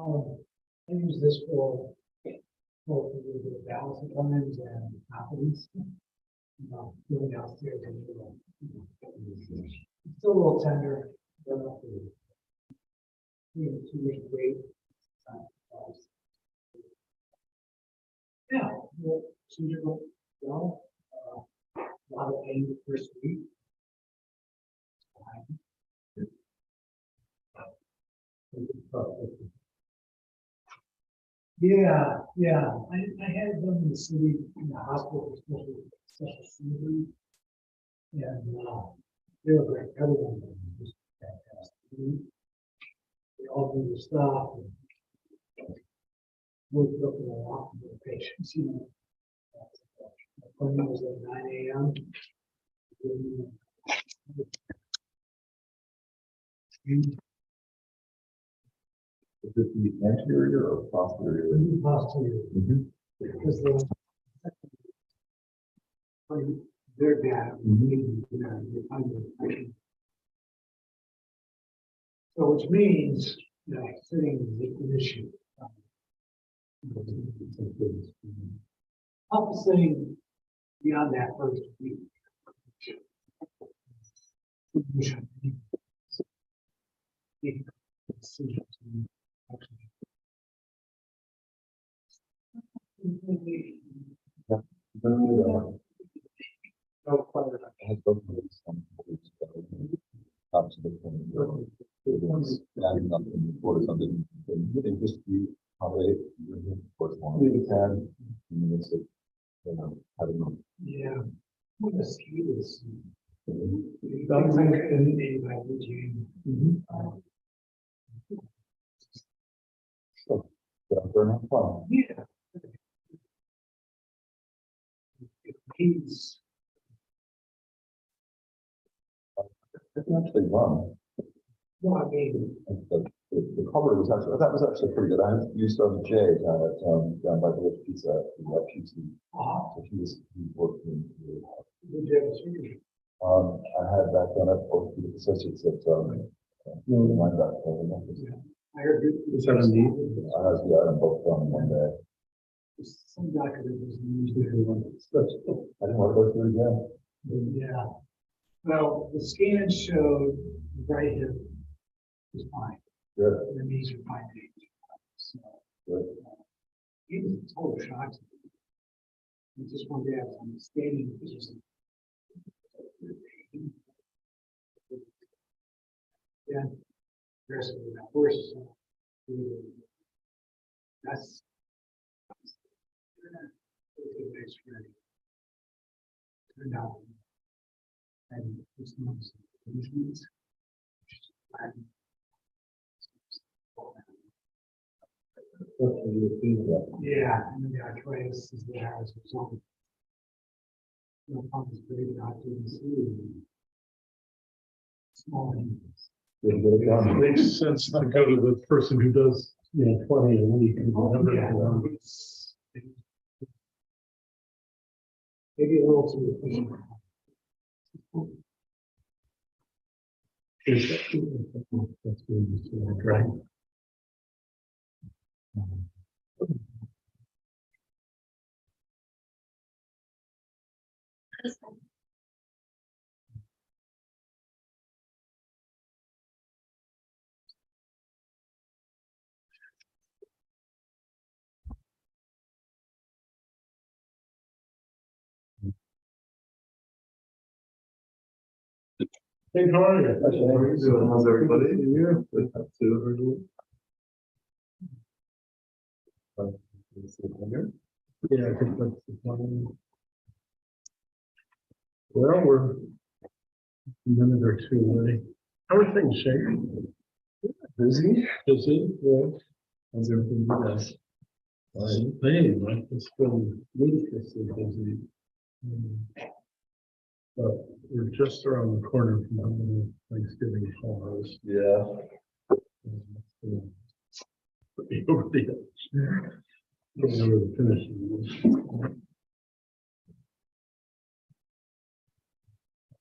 I use this for both a little bit of balance at times and confidence. Going downstairs and it's still a little tender. Don't have to, too much weight. Yeah, well, surgical, well, a lot of pain the first week. Yeah, yeah. I had them in the city, in the hospital, for special surgery. And they were great. Everyone was just fantastic. They all do the stuff. And worked up in a lot of the patients, you know. The appointment was at 9 a.m. Is it the anterior or posterior? Posterior. Because their dad, so which means that sitting is an issue. Help sitting beyond that first week. Adding up in the quarter something, and just be accommodate for as long as you can. And then it's like, I don't know. Yeah. What a ski is. Things like anything by routine. So, burn out fun. Yeah. He's I can actually run. well, I mean, The cover was actually, that was actually pretty good. I used to have Jay down at, down by the Rich Pizza, pizza. So he was working. I had that done at both the associates at, my back. I heard Is that a need? I was, yeah, I'm both done one day. some doctor that was usually one. I didn't want to go through it again. Yeah. Well, the scan showed the right hip was fine. Good. The knees are fine. So Good. it was a total shock to me. And just one day I was on the skating, it was just yeah. The rest of it got worse. So that's turned out and it's not solutions. Yeah, and the arthritis is there as a result. No pump is big enough to see. Small hands. Makes sense to go to the person who does, 20 a week. Maybe a little too efficient. That's good, right? Hey, how are you? How are you doing? How's everybody? Yeah. Good. Up to Yeah, I think that's the plan. Well, we're a minute or two away. How are things, Shane? Busy? Busy? Yeah. How's everything been? Hey, like it's been ludicrously busy. But we're just around the corner from how many Thanksgiving holidays. Yeah. Over the edge. Over the finishing.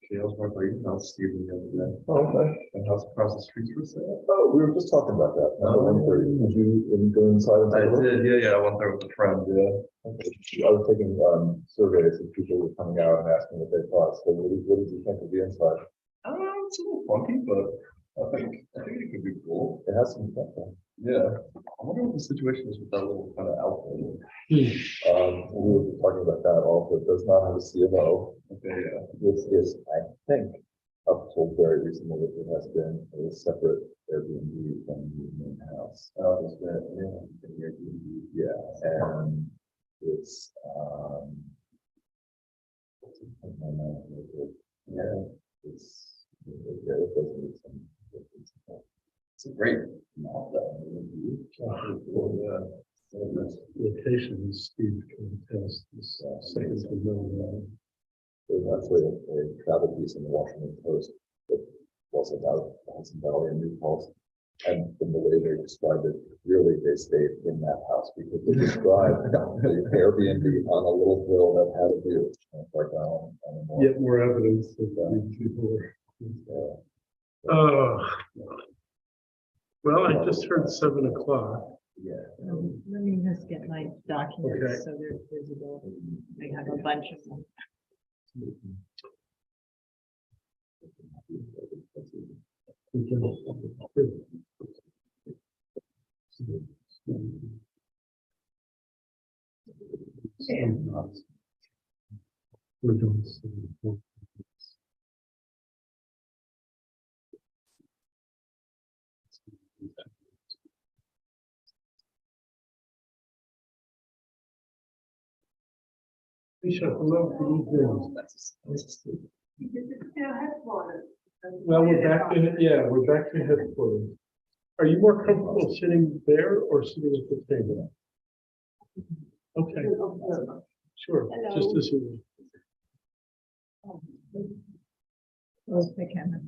Jails my buddy, house Stephen the other day. Oh, okay. And house across the street for sale. Oh, we were just talking about that. Number 130. Did you go inside and take a look? Yeah, I went there with a friend, yeah. I was taking surveys and people were coming out and asking what they thought. So what did you think of the inside? It's a little funky, but I think it could be cool. It has some stuff. Yeah. I wonder what the situation is with that little kind of outfit. We were talking about that also. It does not have a CMO. Okay, yeah. This is, I think, up till very recently, it has been a separate Airbnb from the main house. Oh, it's been, yeah, Yeah, and it's, yeah, it does need some. it's a great mall though. Location, Steve can attest, is second to none. There's actually a travel piece in the Washington Post that was about Hudson Valley and New Paltz. And from the way they described it, really they stayed in that house because they described the Airbnb on a little hill that had a view. And it's like, Yet more evidence that these people were. Well, I just heard 7 o'clock. yeah. Let me just get my Okay. documents so they're visible. I have a bunch of them. We're doing 7. Lisa, hello, good evening. Well, we're back in, we're back to headquarters. Are you more comfortable sitting there or sitting at the table? Okay, sure, just as you. Close the camera.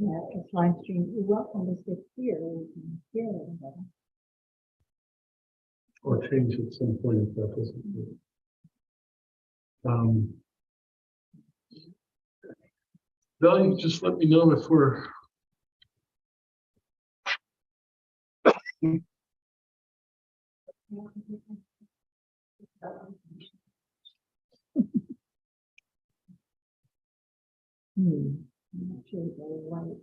Yeah, it's live stream. You're welcome to sit here. You can hear everybody. Or change at some point if that doesn't work. Val, you just let me know if we're. I'm not sure if they're right.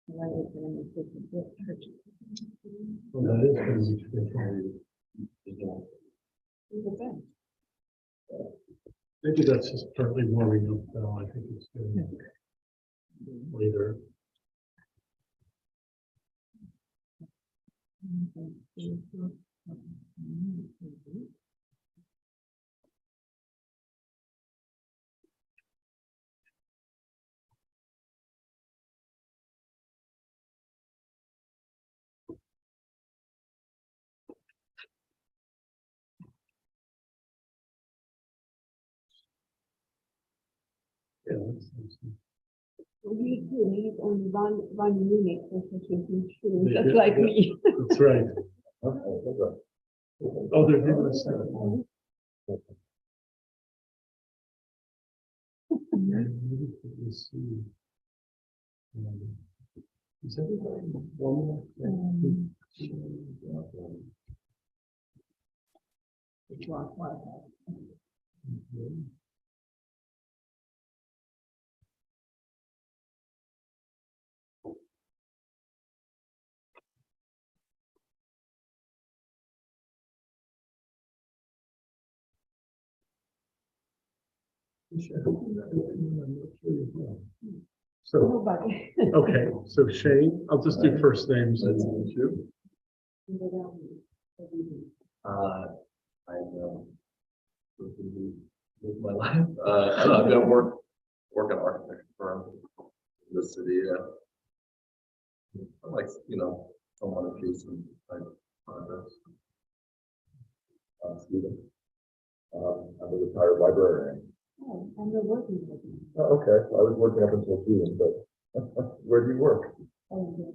Right, it's gonna make this a bit tricky. Well, that is going to be tricky. Maybe that's just partly warming up now. I think it's good. Later. Yeah, He's on one unit, so he can choose, Yeah, just like yeah. me. that's right. Okay, Oh, they're doing this now. Let's see. Is everybody warm So, Nobody. okay, so Shane, I'll just do first names and you. I live my life. I've got work at architecture firm in the city. I like, someone adjacent type projects. Stephen. I'm a retired librarian. Oh, and they're working with me. Oh, okay, I was working up until June, but where do you work? Oh, yeah.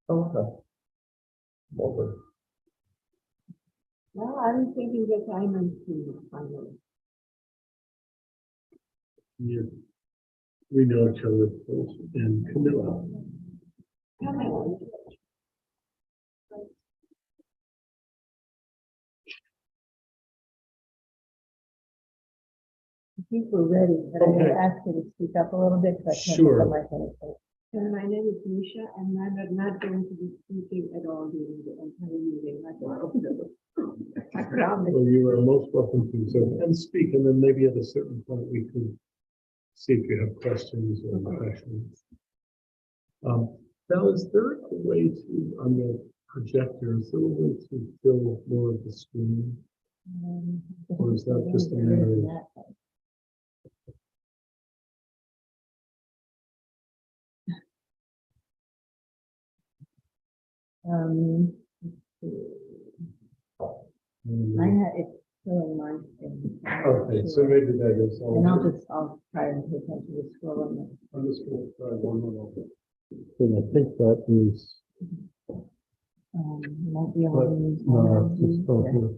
Oh, okay. Well, Well, I'm thinking that I'm in school finally. We know each other, and Camilla. I think we're ready, but I'm Okay. gonna ask you to speak up a little bit, because I can't Sure. hear my phone. And my name is Nisha, and I'm not going to be speaking at all during the entire meeting. I promise. Well, you are most welcome to, so, and speak, and then maybe at a certain point, we could see if you have questions or questions. Now, is there a way to, on the projector, is there a way to fill more of the screen? Or is that just a matter of- let's see. I had, it's still in my thing. Okay, so maybe that is all. And I'll try and pay attention to scrolling. I'm just gonna try one more. And I think that is. Might be But, on. no, it's just Yeah. focus.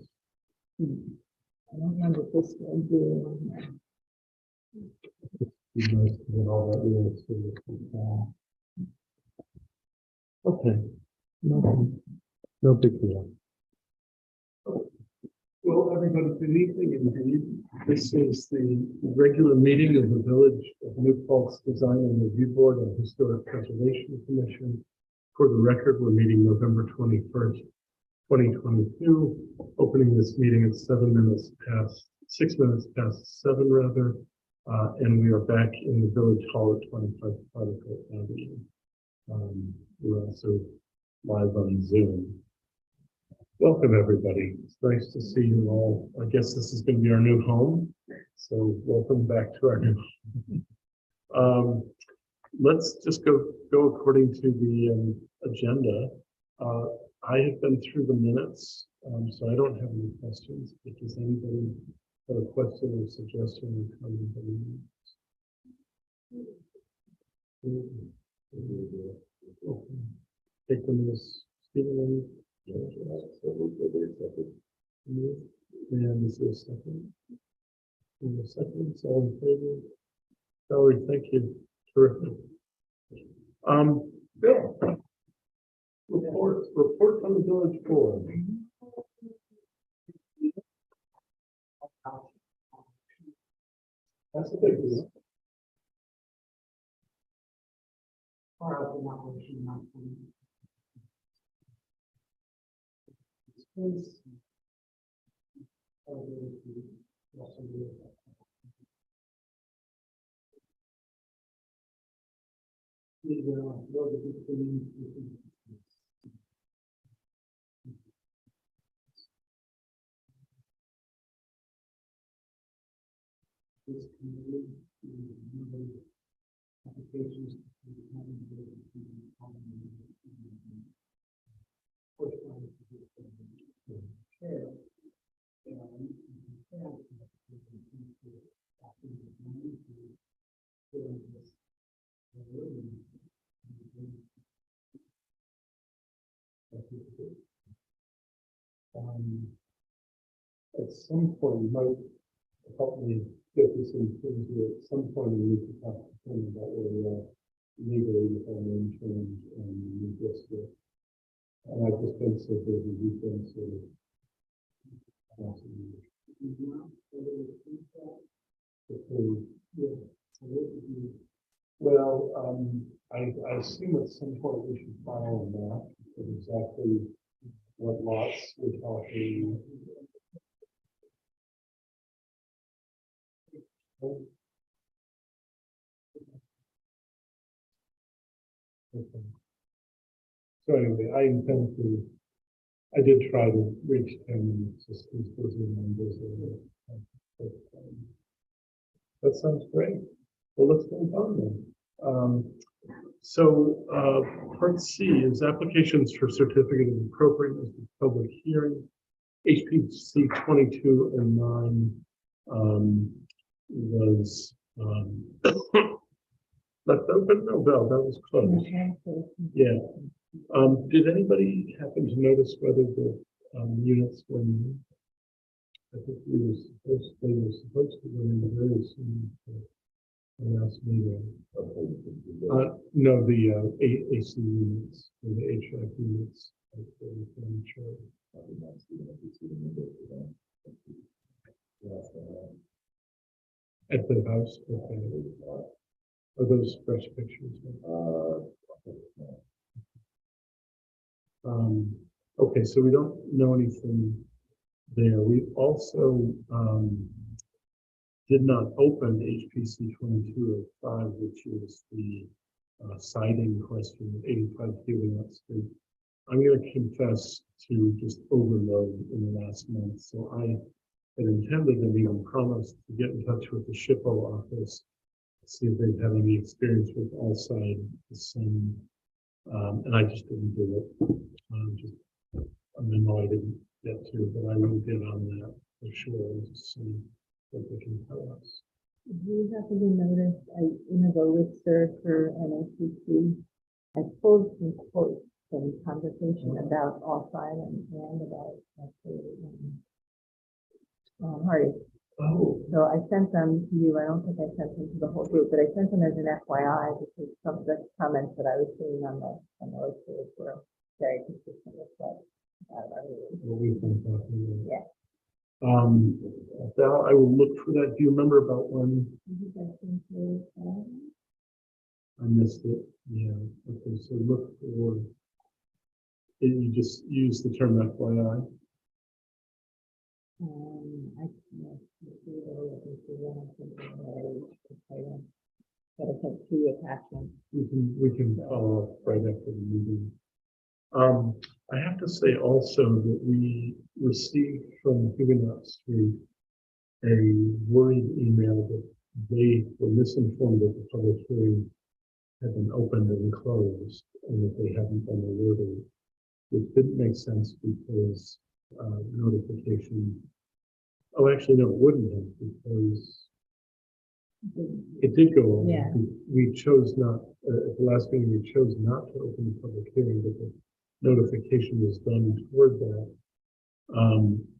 I don't remember if this will do. Be nice to get all that real estate. Okay. No big deal. Well, everybody, good evening indeed. This is the regular meeting of the Village of New Paltz Design and Review Board and Historic Preservation Commission. For the record, we're meeting November 21st, 2022, opening this meeting at 6 minutes past 7 rather. And we are back in the Village Hall at 25 Connecticut Avenue. We're also live on Zoom. Welcome, everybody. It's nice to see you all. I guess this is going to be our new home. So welcome back to our new home. Let's just go according to the agenda. I have been through the minutes, so I don't have any questions. But does anybody have a question or suggestion or comment on the minutes? Okay. Take them as Stephen. And is there a second? And the second, all in favor? Valerie, thank you. Terrific. Bill. Report from the village board. That's a big deal. At some point, you might help me get this in terms of, at some point, we need to talk to him about where we are legally with our name change and new district. And I've just been so busy, we've been sort of. Well, I assume at some point we should file a map of exactly what lots we're talking. Okay. So anyway, I did try to reach him and just he's busy and busy. That sounds great. Well, let's move on then. Part C is applications for certificate of appropriateness of public hearing. HPC 22 and 9 was left open. No, Val, that was closed. Yeah. Did anybody happen to notice whether the units were new? I think they were supposed to go in very soon. last meeting. Okay. No, the AC units, or the HVAC units. Like the furniture. At the house, okay. Are those fresh pictures? Okay, so we don't know anything there. We also did not open HPC 2205, which is the siding question, 85 Heliot Street. I'm going to confess to just overload in the last month. So I had intended and even promised to get in touch with the SHPO office, see if they've had any experience with Allside the same. And I just didn't do it. I know I didn't get to, but I will get on that for sure and just see what they can tell us. Do you happen to notice, in the listserv for NACC, I pulled some quotes from conversation about Allside and about Hardy. Oh, So I sent them to you. I don't think I sent them to the whole group, but I sent them as an FYI because some of the comments that I was seeing on the listserv were very consistent with what I read. what we've been talking about. Yeah. Val, I will look for that. Do you remember about when I think I sent you, I missed it? Yeah. Okay, so look for. You just use the term FYI. I can't see whether I can see one of them. But I sent two attachments. We can follow up right after the meeting. I have to say also that we received from Huguenot Street a worried email that they were misinformed that the public hearing had been opened and closed and that they hadn't been alerted, which didn't make sense because notification. Oh, actually, no, it wouldn't have because it did go over. Yeah. We chose not, at the last meeting, we chose not to open the public hearing, but the notification was done toward that.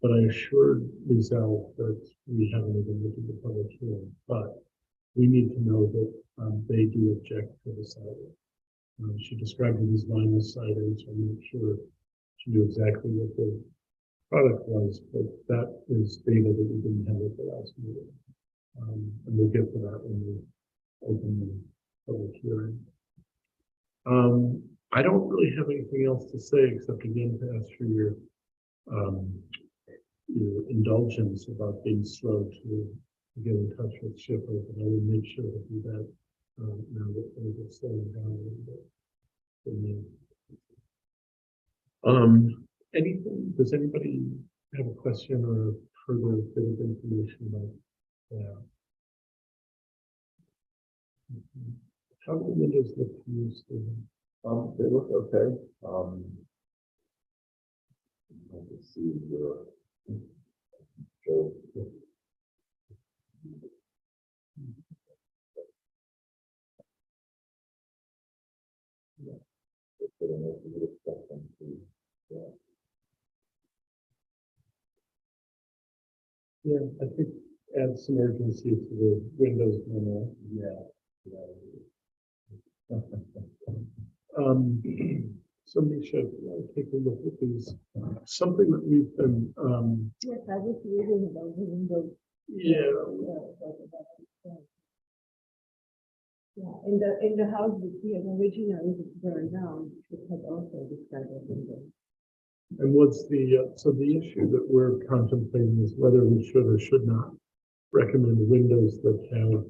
But I assured Lizelle that we haven't even looked at the public hearing, but we need to know that they do object to the siding. She described it as vinyl siding, so I'm not sure she knew exactly what the product was, but that is data that we didn't have at the last meeting. And we'll get to that when we open the public hearing. I don't really have anything else to say except again to ask for your indulgence about being slow to get in touch with SHPO, but I will make sure to do that now that things are slowing down a little bit for me. Anything? Does anybody have a question or further bit of information about that? How do the windows look to you, Stephen? They look okay. Let's see your show. Yeah, I think add some urgency to the Windows memo. So Misha, if you want to take a look at these, something that we've been, Yes, I was reading about the windows. yeah, Yeah, in the house that we had originally burned down, it had also described as windows. and what's the, so the issue that we're contemplating is whether we should or should not recommend windows that have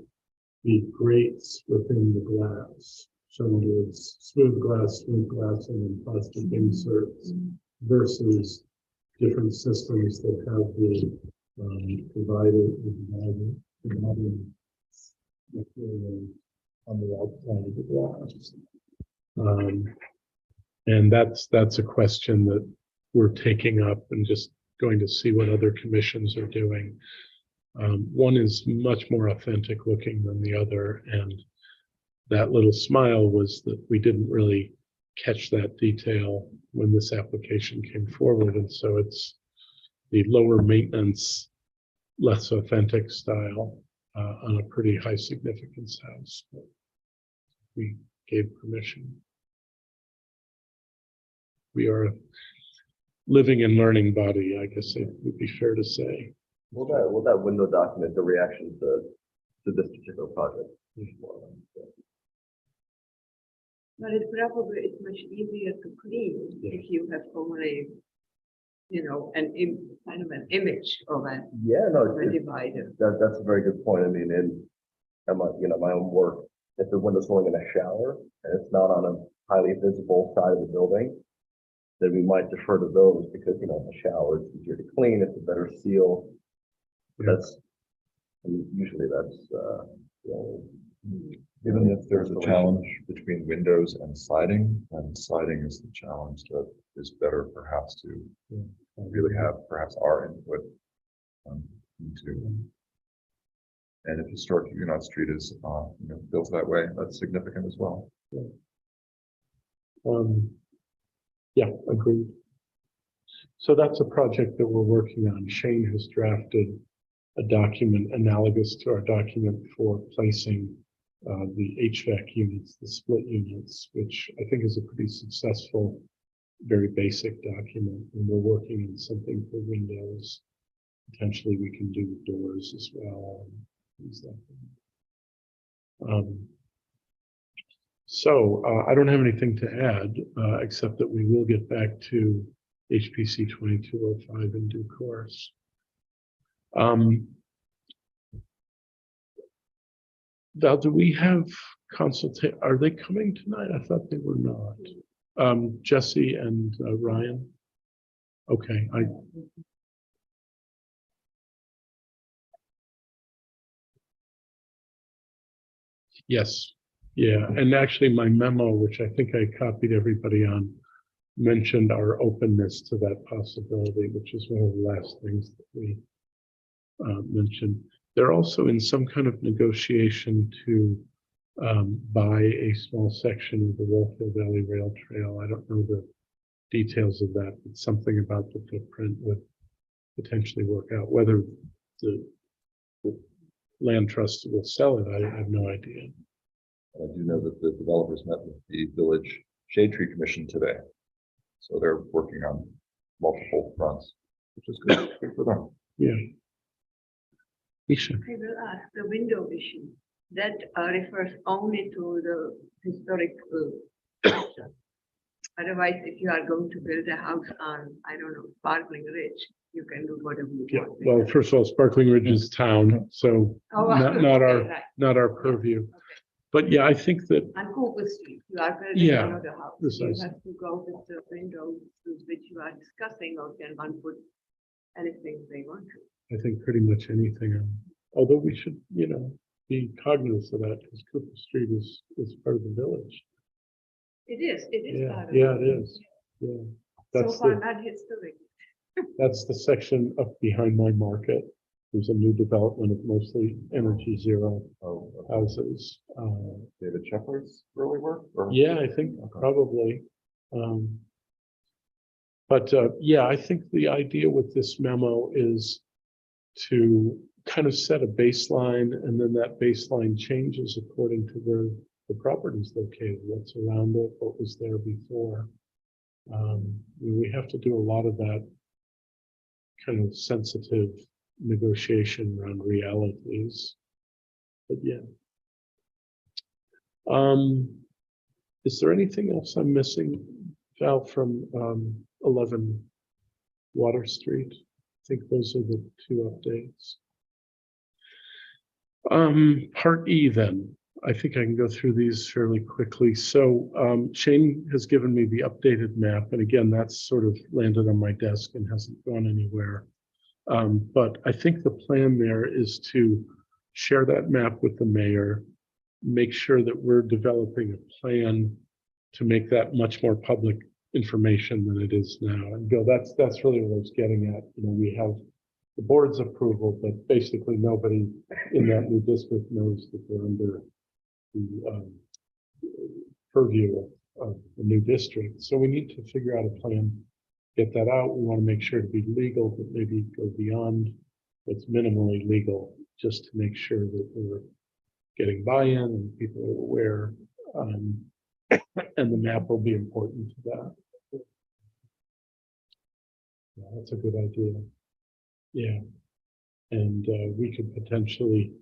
the grates within the glass. So it's smooth glass, and then plastic inserts versus different systems that have the divided material on the outside of the glass. And that's a question that we're taking up and just going to see what other commissions are doing. One is much more authentic looking than the other, and that little smile was that we didn't really catch that detail when this application came forward, and so it's the lower maintenance, less authentic style. on a pretty high significance house. But we gave permission. We are a living and learning body, I guess it would be fair to say. Will that window document the reaction to this particular project? But it probably is much easier to clean if you have only, kind of an image of a Yeah, no, divider. that's a very good point. I mean, in my own work, if the window's going in a shower and it's not on a highly visible side of the building, then we might defer to those because, the shower is easier to clean, it's a better seal. Yeah. Usually that's, Even if there's a challenge between windows and siding, then siding is the challenge that is better perhaps to really have perhaps our input into. And if historic Huguenot Street is built that way, that's significant as well. Yeah, agreed. So that's a project that we're working on. Shane has drafted a document analogous to our document for placing the HVAC units, the split units, which I think is a pretty successful, very basic document. And we're working on something for windows. Potentially we can do doors as well. So I don't have anything to add, except that we will get back to HPC 2205 in due course. Val, do we have consultation? Are they coming tonight? I thought they were not. Jesse and Ryan? Okay, yes. Yeah, and actually my memo, which I think I copied everybody on, mentioned our openness to that possibility, which is one of the last things that we mentioned. They're also in some kind of negotiation to buy a small section of the Wolfhill Valley Rail Trail. I don't know the details of that, but something about the footprint would potentially work out. Whether the land trust will sell it, I have no idea. I do know that the developers met with the Village Shade Tree Commission today. So they're working on multiple fronts, which is good for them. Yeah. Isha. I will ask the window issue. That refers only to the historic structure. Otherwise, if you are going to build a house on, I don't know, Sparkling Ridge, you can do whatever you Yeah. want. Well, first of all, Sparkling Ridge is town, so Oh, not our okay, right. not our purview. But yeah, I think that On Cooper Street, you are building Yeah, another house. precisely. You have to go with the windows which you are discussing, or can one put anything they want to. I think pretty much anything. Although we should, be cognizant of that because Cooper Street is part of the village. It is Yeah, part of yeah, it. it is. Yeah, So that's far, the not historic. that's the section up behind my market. There's a new development of mostly energy zero Oh, houses. David Shepard's early work? Or? Yeah, I think probably. But yeah, I think the idea with this memo is to kind of set a baseline, and then that baseline changes according to where the property is located, what's around it, what was there before. We have to do a lot of that kind of sensitive negotiation around realities. But yeah. Is there anything else I'm missing, Val, from 11 Water Street? I think those are the two updates. Part E then. I think I can go through these fairly quickly. So Shane has given me the updated map, and again, that's sort of landed on my desk and hasn't gone anywhere. But I think the plan there is to share that map with the mayor, make sure that we're developing a plan to make that much more public information than it is now. And Bill, that's really what I was getting at. We have the board's approval, but basically nobody in that new district knows that they're under the purview of the new district. So we need to figure out a plan, get that out. We want to make sure to be legal, but maybe go beyond what's minimally legal just to make sure that we're getting buy-in and people are aware. And the map will be important to that. Yeah, that's a good idea. Yeah. And we could potentially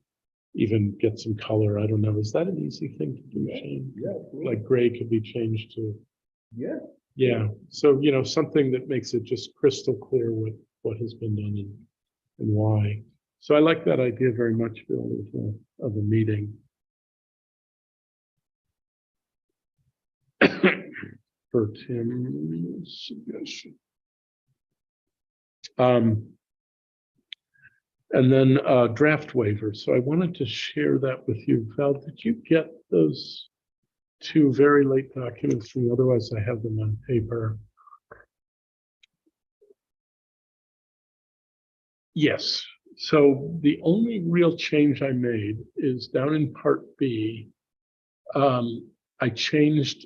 even get some color. I don't know. Is that an easy thing to do, Shane? Yeah. Like gray could be changed to, Yeah. yeah. So, you know, something that makes it just crystal clear what has been done and why. So I like that idea very much, Bill, of a meeting. For Tim's suggestion. And then draft waiver. So I wanted to share that with you. Val, did you get those two very late documents from me? Otherwise, I have them on paper. Yes. So the only real change I made is down in Part B. I changed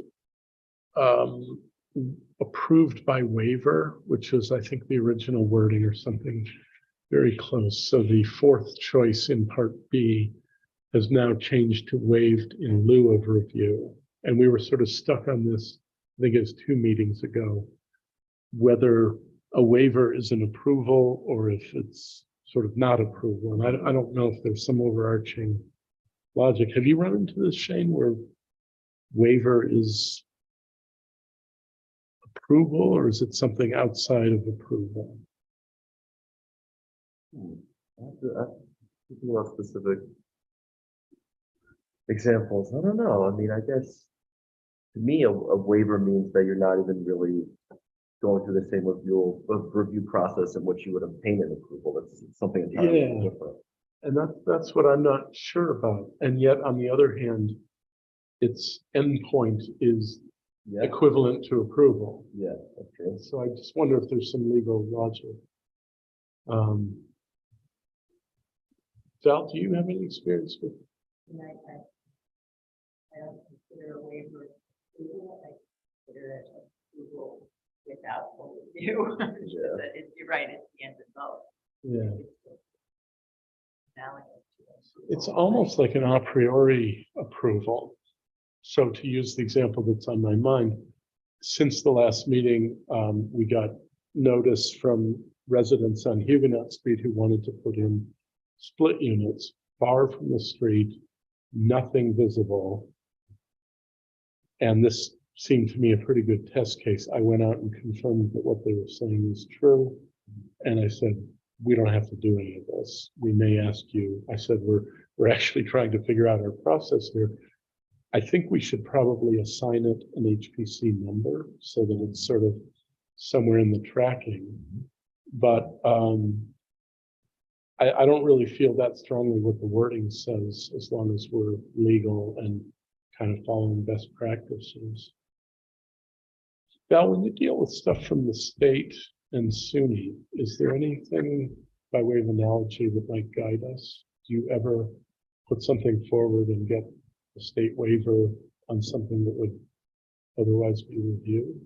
approved by waiver, which was, I think, the original wording or something very close. So the fourth choice in Part B has now changed to waived in lieu of review. And we were sort of stuck on this, I think it was 2 meetings ago, whether a waiver is an approval or if it's sort of not approval. And I don't know if there's some overarching logic. Have you run into this, Shane, where waiver is approval or is it something outside of approval? More specific examples. I don't know. I mean, I guess to me, a waiver means that you're not even really going through the same review process in which you would obtain an approval. It's something entirely different. And that's what I'm not sure about. And yet, on the other hand, its endpoint is equivalent to approval. Yeah, that's true. So I just wonder if there's some legal logic. Val, do you have any experience with? I don't consider a waiver approval. I consider it approval without full review. You're right, it's the end result. Yeah. It's It's almost like an a priori approval. So to use the example that's on my mind, since the last meeting, we got notice from residents on Huguenot Street who wanted to put in split units far from the street, nothing visible. And this seemed to me a pretty good test case. I went out and confirmed that what they were saying was true. And I said, we don't have to do any of this. We may ask you. I said, we're actually trying to figure out our process here. I think we should probably assign it an HPC number so that it's sort of somewhere in the tracking. But I don't really feel that strongly what the wording says, as long as we're legal and kind of following best practices. Val, when you deal with stuff from the state and SUNY, is there anything by way of analogy that might guide us? Do you ever put something forward and get a state waiver on something that would otherwise be reviewed?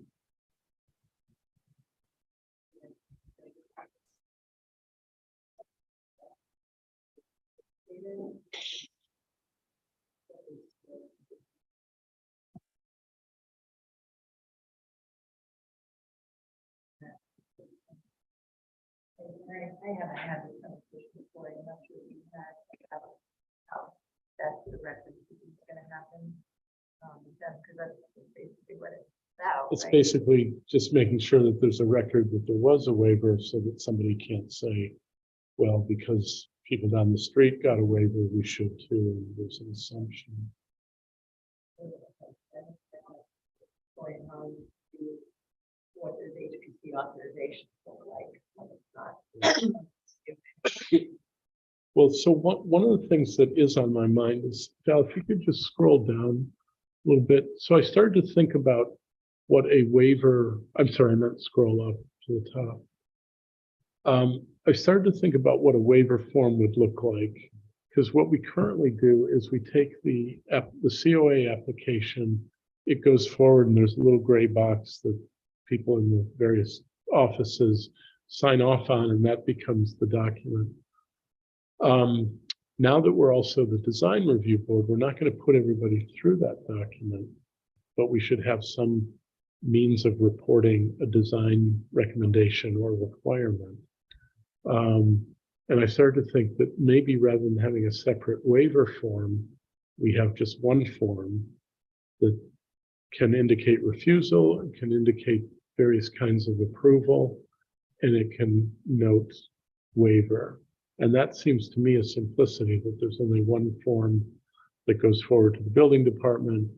I haven't had this conversation before. I'm not sure if you've had how that's the record is going to happen. Because that's basically what it's about. It's right? basically just making sure that there's a record that there was a waiver so that somebody can't say, well, because people down the street got a waiver, we should too. And there's an assumption. Going on to what does HPC authorization look like when it's not. Well, so one of the things that is on my mind is, Val, if you could just scroll down a little bit. So I started to think about what a waiver, I'm sorry, I meant scroll up to the top. I started to think about what a waiver form would look like, because what we currently do is we take the COA application, it goes forward and there's a little gray box that people in the various offices sign off on, and that becomes the document. now that we're also the design review board, we're not going to put everybody through that document, but we should have some means of reporting a design recommendation or requirement. And I started to think that maybe rather than having a separate waiver form, we have just one form that can indicate refusal, it can indicate various kinds of approval, and it can note waiver. And that seems to me a simplicity, that there's only one form that goes forward to the building department.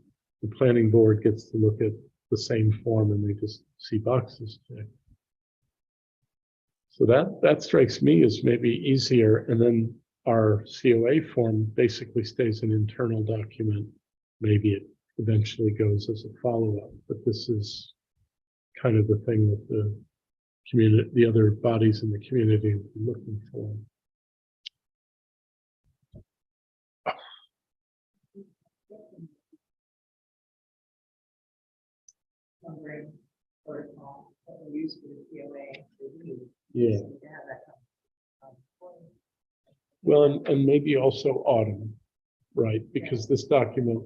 The planning board gets to look at the same form and they just see boxes checked. So that strikes me as maybe easier. And then our COA form basically stays an internal document. Maybe it eventually goes as a follow-up, but this is kind of the thing that the community, the other bodies in the community are looking for. Wondering, protocol that we use for the COA review. Yeah. To have that Well, and maybe also autumn, right? Because this document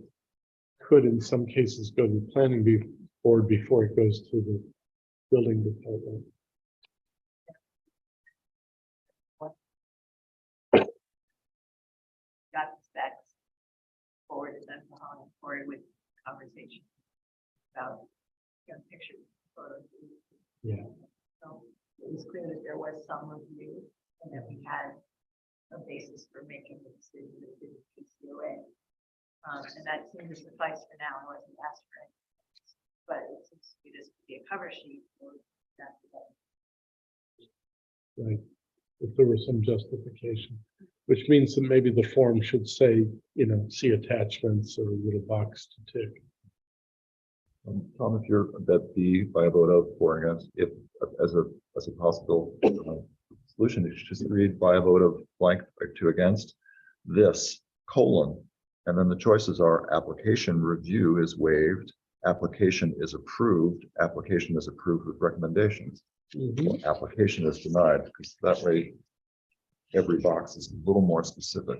could in some cases go to the planning board before it goes to the building department. got the specs forwarded them to Holland, forwarded with conversation about, pictures, photos. Yeah. So it was clear that there was some review and that we had a basis for making the decision to do the PCOA. And that seemed to suffice for now. I wasn't asked for anything else. But it seems to be this could be a cover sheet for that. Right. If there was some justification, which means that maybe the form should say, see attachments or a little box to tick. Tom, if you're that B by a vote of or against, if as a possible solution, you should just read by a vote of blank or two against this colon, and then the choices are application review is waived, application is approved with recommendations, or application is denied, because that way every box is a little more specific,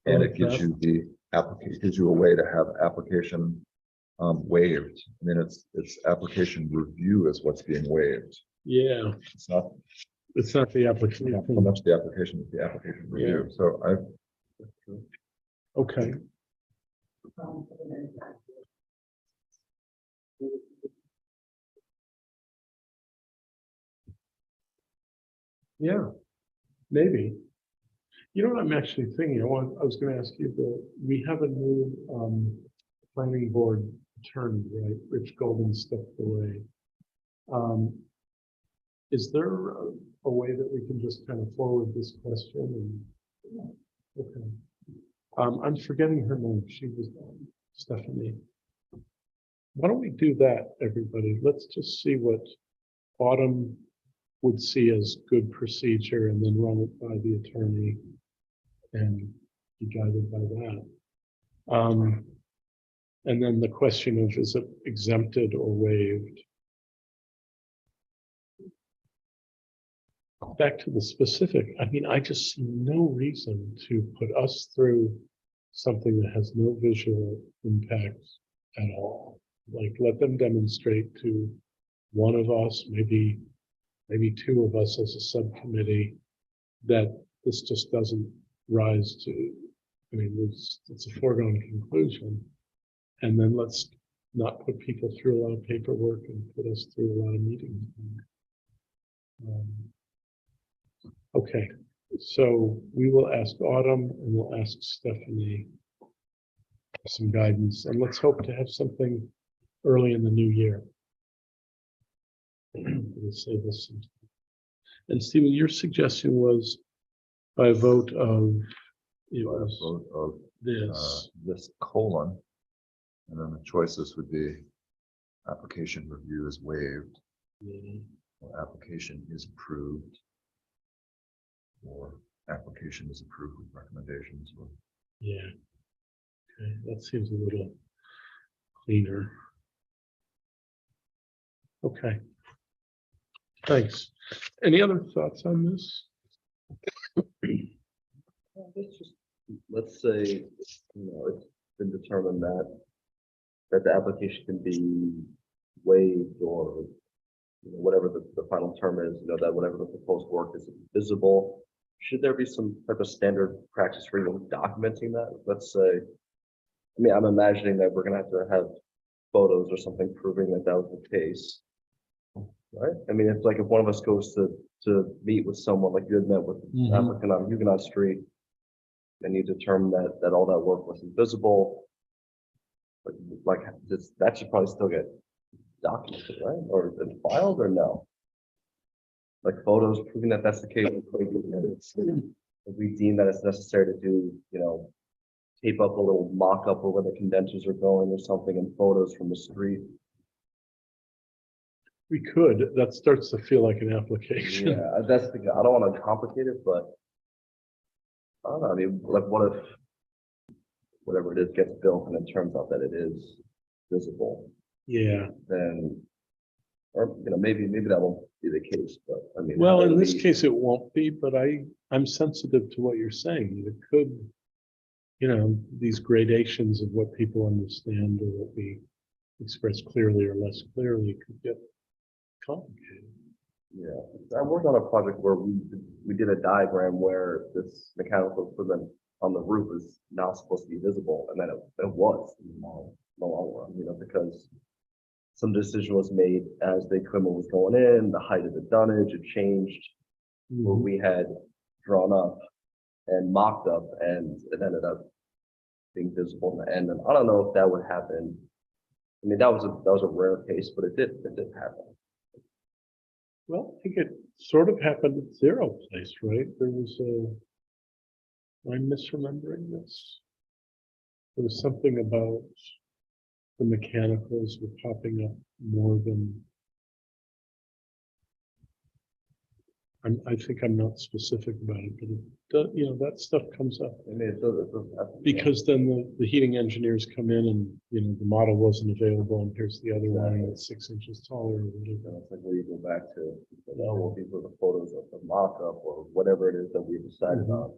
and it gives you the application, gives you a way to have application waived. I mean, it's application review is what's being waived. Yeah, It's not the application. so much the application, it's the application review. So Okay. Yeah, maybe. You know what I'm actually thinking? I was going to ask you, we have a new planning board attorney, right? Rich Golden stepped away. Is there a way that we can just kind of forward this question? Okay. I'm forgetting her name. She was Stephanie. Why don't we do that, everybody? Let's just see what Autumn would see as good procedure and then run it by the attorney and be guided by that. And then the question of, is it exempted or waived? Back to the specific, I mean, I just see no reason to put us through something that has no visual impact at all. Like, let them demonstrate to one of us, maybe two of us as a subcommittee, that this just doesn't rise to, I mean, it's a foregone conclusion. And then let's not put people through a lot of paperwork and put us through a lot of meetings. Okay, so we will ask Autumn and we'll ask Stephanie for some guidance, and let's hope to have something early in the new year. We'll save us some time. And Stephen, your suggestion was by a vote of, it was vote of this. this colon, and then the choices would be application review is waived, or application is approved, or application is approved with recommendations. Or Yeah. Okay, that seems a little cleaner. Okay. Thanks. Any other thoughts on this? Let's just let's say, it's been determined that the application can be waived or whatever the final term is, that whatever the proposed work is visible. Should there be some type of standard practice for even documenting that? Let's say, I'm imagining that we're gonna have to have photos or something proving that that was the case. Right? It's like if one of us goes to meet with someone, like you had met with Mhm. applicant on Huguenot Street, and you determine that all that work was invisible. Like that should probably still get documented, right? Or been filed or no? Like photos proving that that's the case. If we deem that it's necessary to do, tape up a little mock-up of where the condensers are going or something and photos from the street. We could, that starts to feel like an application. Yeah, that's the, I don't want to complicate it, but I don't know, like what if whatever it is gets built and it turns out that it is visible, Yeah, then, or, maybe that won't be the case, but well, how in do this we- case, it won't be, but I'm sensitive to what you're saying. It could, these gradations of what people understand or what we express clearly or less clearly could get complicated. Yeah, I worked on a project where we did a diagram where this mechanical equipment on the roof is now supposed to be visible, and then it was in the long run, because some decision was made as the equipment was going in, the height of the dunnage had changed, what we had drawn up and mocked up, and it ended up being visible in the end. And I don't know if that would happen. That was a rare case, but it did happen. Well, I think it sort of happened at Zero Place, right? There was I'm misremembering this. There was something about the mechanicals were popping up more than. I think I'm not specific about it, but it does, that stuff comes up. It does happen. Because then the heating engineers come in and, the model wasn't available and here's the other one that's 6 inches taller or whatever. It's like where you go back to, these were the photos of the mock-up or whatever it is that we decided on.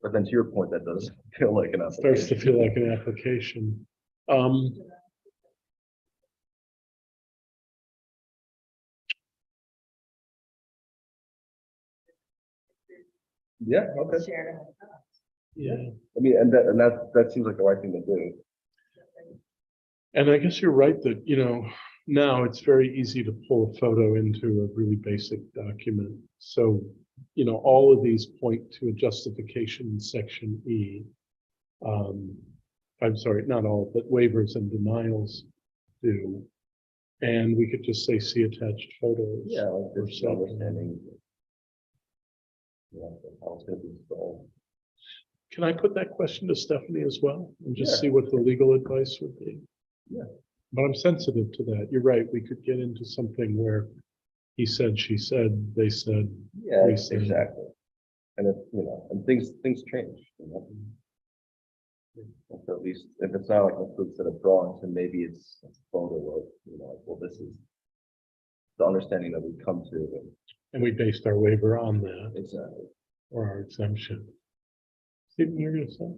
But then to your point, that does feel like an application. Starts to feel like an application. Yeah, okay. Share. Yeah. And that seems like the right thing to do. And I guess you're right that, now it's very easy to pull a photo into a really basic document. So, all of these point to a justification in section E. I'm sorry, not all, but waivers and denials do. And we could just say, see attached photos. Yeah, like or this something. understanding. Yeah, how it's gonna be installed. Can I put that question to Stephanie as well and just Yeah. see what the legal advice would be? Yeah. But I'm sensitive to that. You're right. We could get into something where he said, she said, they said. Yeah, we said. exactly. And if, and things change, So at least if it's not like a full set of drawings, then maybe it's a photo of, like, well, this is the understanding that we come to. And we based our waiver on that Exactly. or our exemption. Stephen, you're gonna say?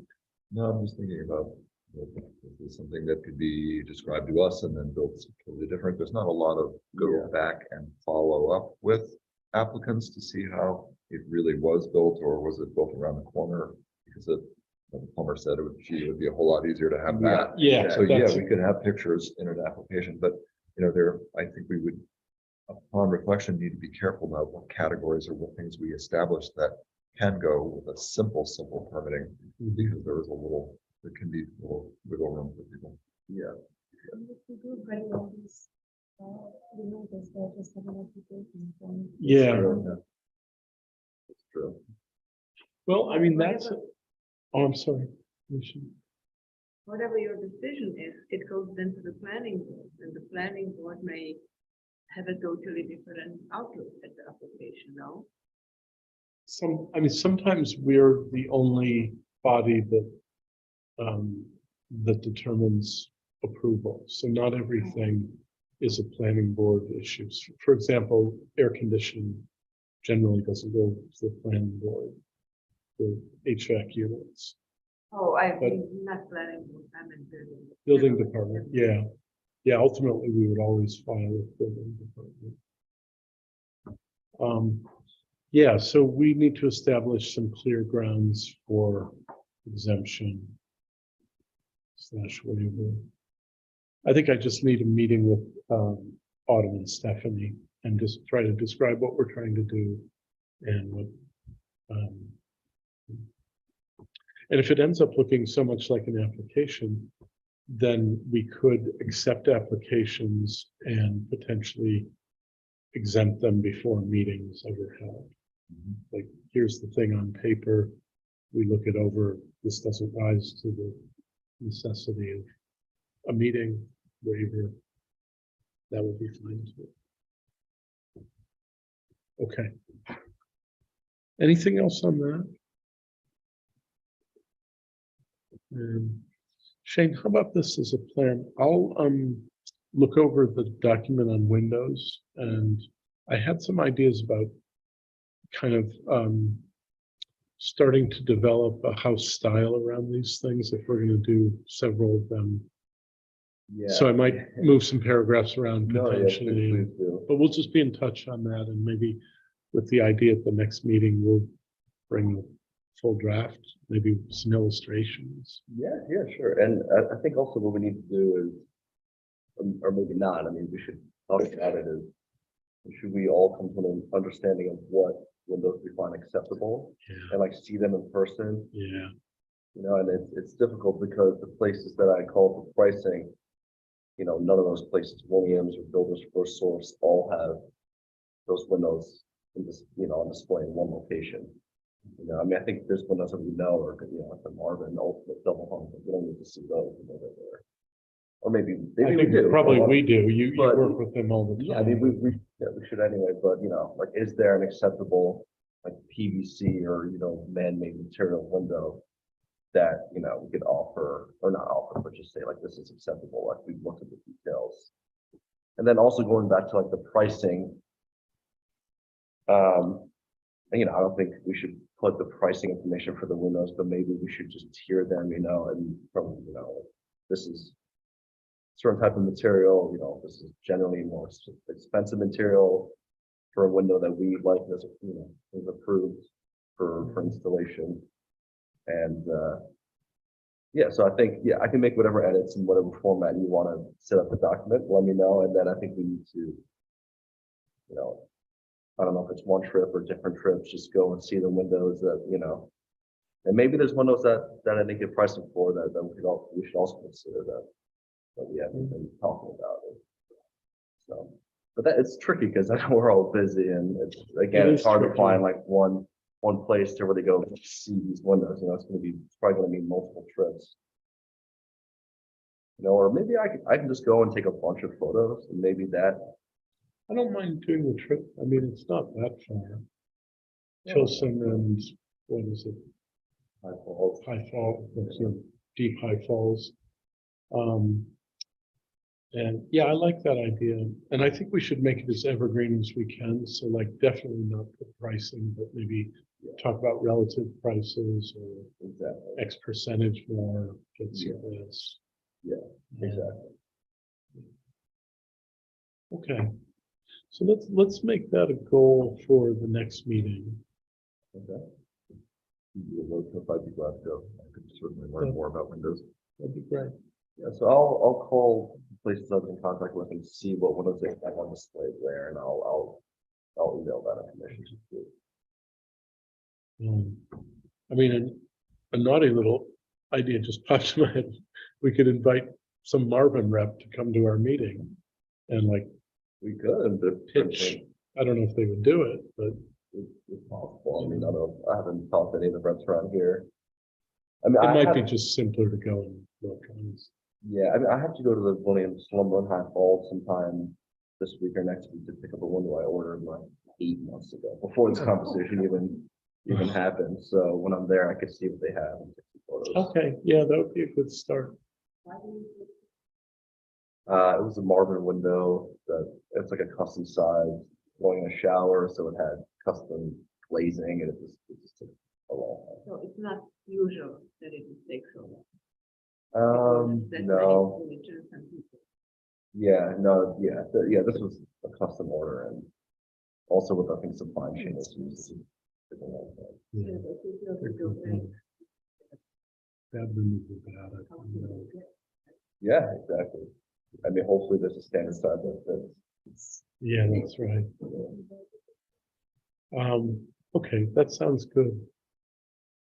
No, I'm just thinking about this is something that could be described to us and then built totally different. There's not a lot of go Yeah. back and follow up with applicants to see how it really was built, or was it built around the corner? Because the plumber said it would be a whole lot easier to have that. Yeah. So yeah, that's- we could have pictures in an application, but I think we would, upon reflection, need to be careful about what categories or what things we establish that can go with a simple permitting, because there can be a little wiggle room for people. Yeah. Yeah. It's true. Well, that's, I'm sorry. We should- Whatever your decision is, it goes then to the planning board, and the planning board may have a totally different outlook at the application, no? Sometimes we're the only body that determines approval. So not everything is a planning board issue. For example, air conditioning generally doesn't go to the planning board. the HVAC units. Oh, I'm But- not planning, I'm in building. Building department, yeah. Yeah, ultimately, we would always file with building department. Yeah, so we need to establish some clear grounds for exemption / waiver. I think I just need a meeting with Autumn and Stephanie and just try to describe what we're trying to do and what. And if it ends up looking so much like an application, then we could accept applications and potentially exempt them before meetings ever held. Like, here's the thing on paper, we look it over, this doesn't rise to the necessity of a meeting waiver. That would be fine too. Okay. Anything else on that? Shane, how about this as a plan? I'll look over the document on Windows, and I had some ideas about kind of starting to develop a house style around these things if we're going to do several of them. Yeah. So I might move some paragraphs around No, yeah, potentially, please do. but we'll just be in touch on that, and maybe with the idea at the next meeting, we'll bring a full draft, maybe some illustrations. Yeah, sure. And I think also what we need to do is, or maybe not, I mean, we should talk about it, is should we all come to an understanding of what windows we find acceptable Yeah, and like see them in person, yeah, you know, and it's difficult because the places that I call for pricing, you know, none of those places, Williams or Builders First Source, all have those windows in this, you know, on display in one location. You know, I mean, I think there's windows that we know are, you know, like the Marvin Ultimate Double Hung, but we don't need to see those, you know, they're there. Or maybe I we think do. probably but- we do. You but- work with them all the time. Yeah, I mean, we should anyway, but you know, like, is there an acceptable, like, PVC or, you know, man-made material window that, you know, we could offer, or not offer, but just say like, this is acceptable, like, we've looked at the details. And then also going back to like the pricing. And, you know, I don't think we should put the pricing information for the windows, but maybe we should just tier them, you know, and from, you know, this is certain type of material, you know, this is generally more expensive material for a window that we like, as you know, is approved for installation. And yeah, so I think, yeah, I can make whatever edits in whatever format you want to set up the document, let me know, and then I think we need to, you know, I don't know if it's one trip or different trips, just go and see the windows that, you know, and maybe there's windows that I didn't get pricing for that we should also consider that we haven't been talking about it. So, but that it's tricky because I know we're all busy, and it's again, It it's is hard to tricky. find like one place to really go see these windows. You know, it's probably going to be multiple trips. You know, or maybe I can just go and take a bunch of photos, and maybe that. I don't mind doing the trip. I mean, it's not that far. Tilson and what is it? High Falls. High Falls, Deep High Falls. And yeah, I like that idea. And I think we should make it as evergreen as we can. So like, definitely not the pricing, but maybe talk about relative prices or Exactly. X percentage more gets you Yeah. this. Yeah, exactly. Okay. So let's make that a goal for the next meeting. Okay. If I could go, I could certainly learn more about windows. That'd be great. Yeah, so I'll call places I was in contact with and see what windows they have on display there, and I'll email that information to you. I mean, a naughty little idea just popped in my head. We could invite some Marvin rep to come to our meeting and like We could, but pitch. I don't know if they would do it, but it's possible. I mean, I haven't talked to any of the reps around here. I mean, it I might have, be just simpler to go and look. yeah, I mean, I have to go to the Williams Slumber in High Falls sometime this week or next week to pick up a window I ordered like 8 months ago, before this conversation even happened. So when I'm there, I can see what they have and take some photos. Okay, yeah, that would be a good start. It was a Marvin window that it's like a custom size, going in a shower, so it had custom glazing, and it just took a long So it's not usual that it would take so long. time. That's No, many signatures and people. yeah, no, yeah, yeah, this was a custom order and also with, I think, supply chain issues. Yeah, but it's not a good thing. Bad news is bad, you know. Yeah, exactly. I mean, hopefully there's a standard size that's. Yeah, that's right. Okay, that sounds good.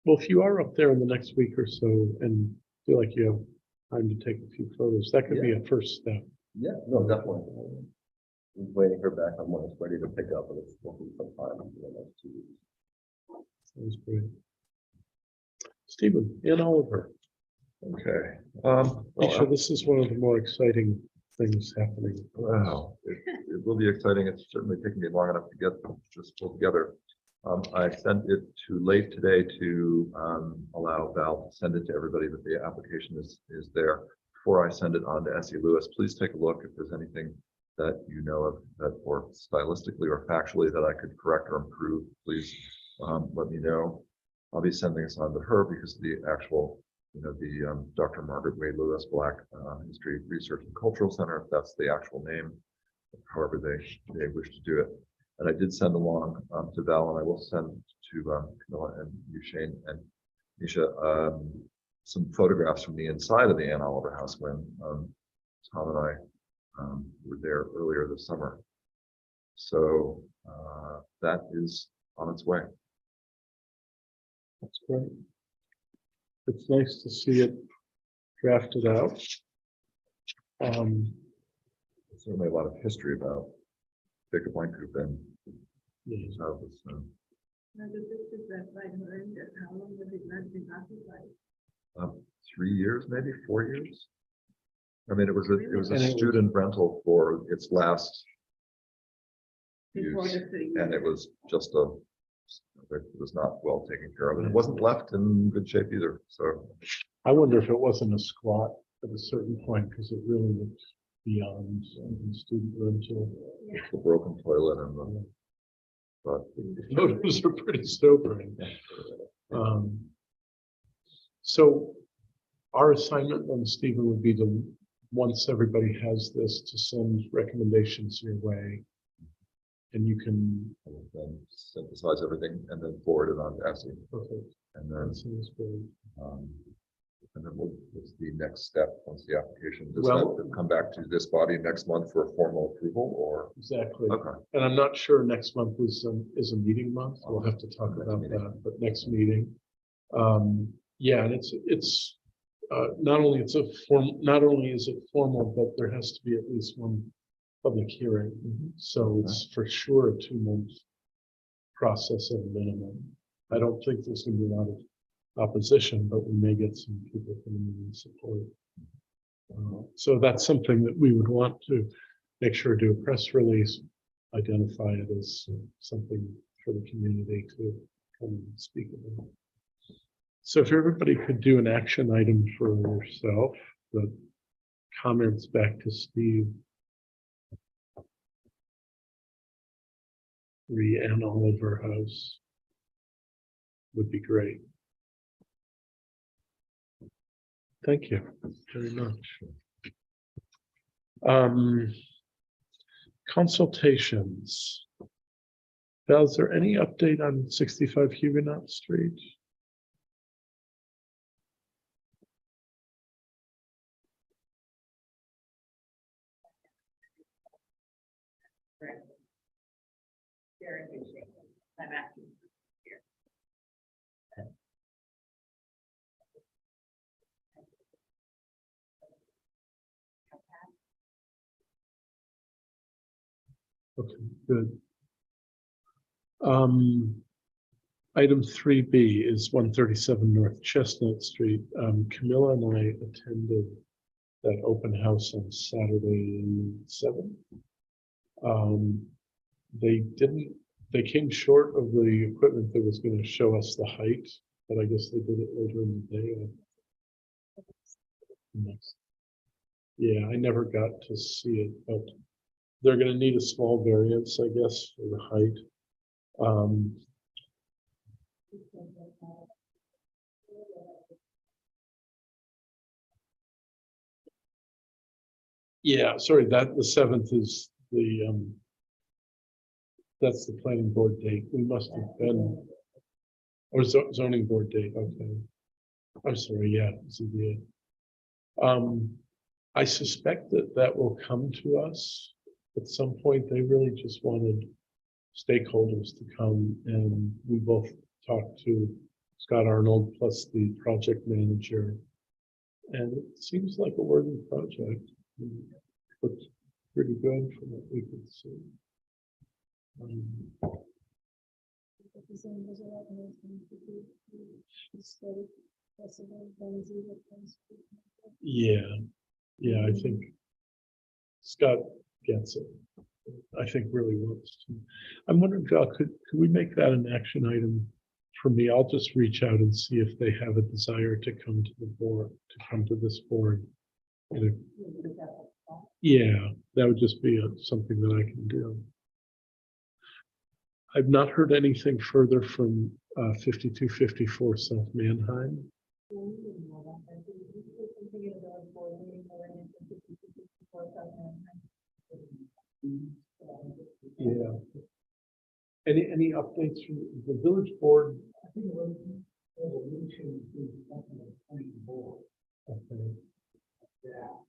Well, if you are up there in the next week or so and feel like you have time to take a few photos, that could be a first step. Yeah, no, definitely. I'm waiting to hear back on when it's ready to pick up, but it's will be some time in the next 2 weeks. Sounds great. Stephen, Ann Oliver, Okay. Misha, this is one of the more exciting things happening. Wow, it will be exciting. It's certainly taken me long enough to get this pulled together. I sent it too late today to allow Val to send it to everybody, that the application is there. Before I send it on to S.E. Lewis, please take a look if there's anything that you know of that, or stylistically or factually, that I could correct or improve. Please let me know. I'll be sending this on to her because the actual, the Dr. Margaret Wade Lewis Black History Research and Cultural Center, if that's the actual name, however they wish to do it. And I did send along to Val, and I will send to Camilla and you, Shane and Misha, some photographs from the inside of the Ann Oliver House when Tom and I were there earlier this summer. So that is on its way. That's great. It's nice to see it drafted out. There's certainly a lot of history about Jacob Weinkoop and Yeah. his house. Now, the pictures that by Miranda, how long has it not been occupied? 3 years, maybe 4 years. I mean, it was a And it was- student rental for its last Before use, the 3 years? and it was just it was not well taken care of, and it wasn't left in good shape either. So I wonder if it wasn't a squat at a certain point, because it really looked beyond student rental. the broken toilet and the, but The photos are pretty sobering. So our assignment then, Stephen, would be to, once everybody has this, to send recommendations your way. And you can. then synthesize everything and then forward it on to Essie, Perfect. and then That sounds great. what's the next step once the application does Well- that come back to this body next month for a formal approval, or Exactly. okay. And I'm not sure next month is a meeting month. We'll have to talk Next about meeting. that, but next meeting. Yeah, and it's not only is it formal, but there has to be at least one public hearing. So it's for sure a 2-month process at a minimum. I don't think there's gonna be a lot of opposition, but we may get some people coming in and support. So that's something that we would want to make sure to do a press release, identify it as something for the community to come and speak about. So if everybody could do an action item for yourself, the comments back to Steve. Ann Oliver House would be great. Thank you very much. Consultations. Val, is there any update on 65 Huguenot Street? Very good shape. I'm asking. Okay, good. Item 3B is 137 North Chestnut Street. Camilla and I attended that open house on Saturday 7. They came short of the equipment that was going to show us the height, but I guess they did it later in the day. Yeah, I never got to see it, but they're going to need a small variance, I guess, for the height. Yeah, sorry, that the 7th is that's the planning board date. We must have been, or zoning board date, okay. I'm sorry, yeah, ZBA. I suspect that that will come to us at some point. They really just wanted stakeholders to come, and we both talked to Scott Arnold plus the project manager. And it seems like a worthy project. Looks pretty good from what we could see. Yeah, I think Scott gets it. I think really wants to. I'm wondering, Val, could we make that an action item for me? I'll just reach out and see if they have a desire to come to the board, to come to this board. Yeah, that would just be something that I can do. I've not heard anything further from 5254 South Manheim. Yeah. Any updates from the village board? I think resolution is something like planning board. Okay. Yeah.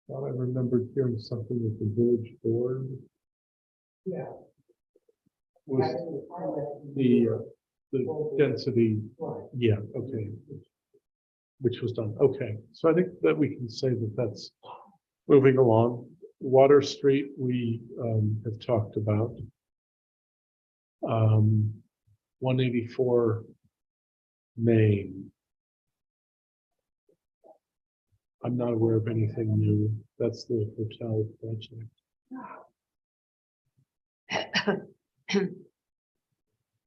Thought I remembered hearing something with the village board. Yeah. Was the density, yeah, okay. Which was done, okay. So I think that we can say that that's moving along. Water Street, we have talked about. 184 Main. I'm not aware of anything new. That's the hotel project.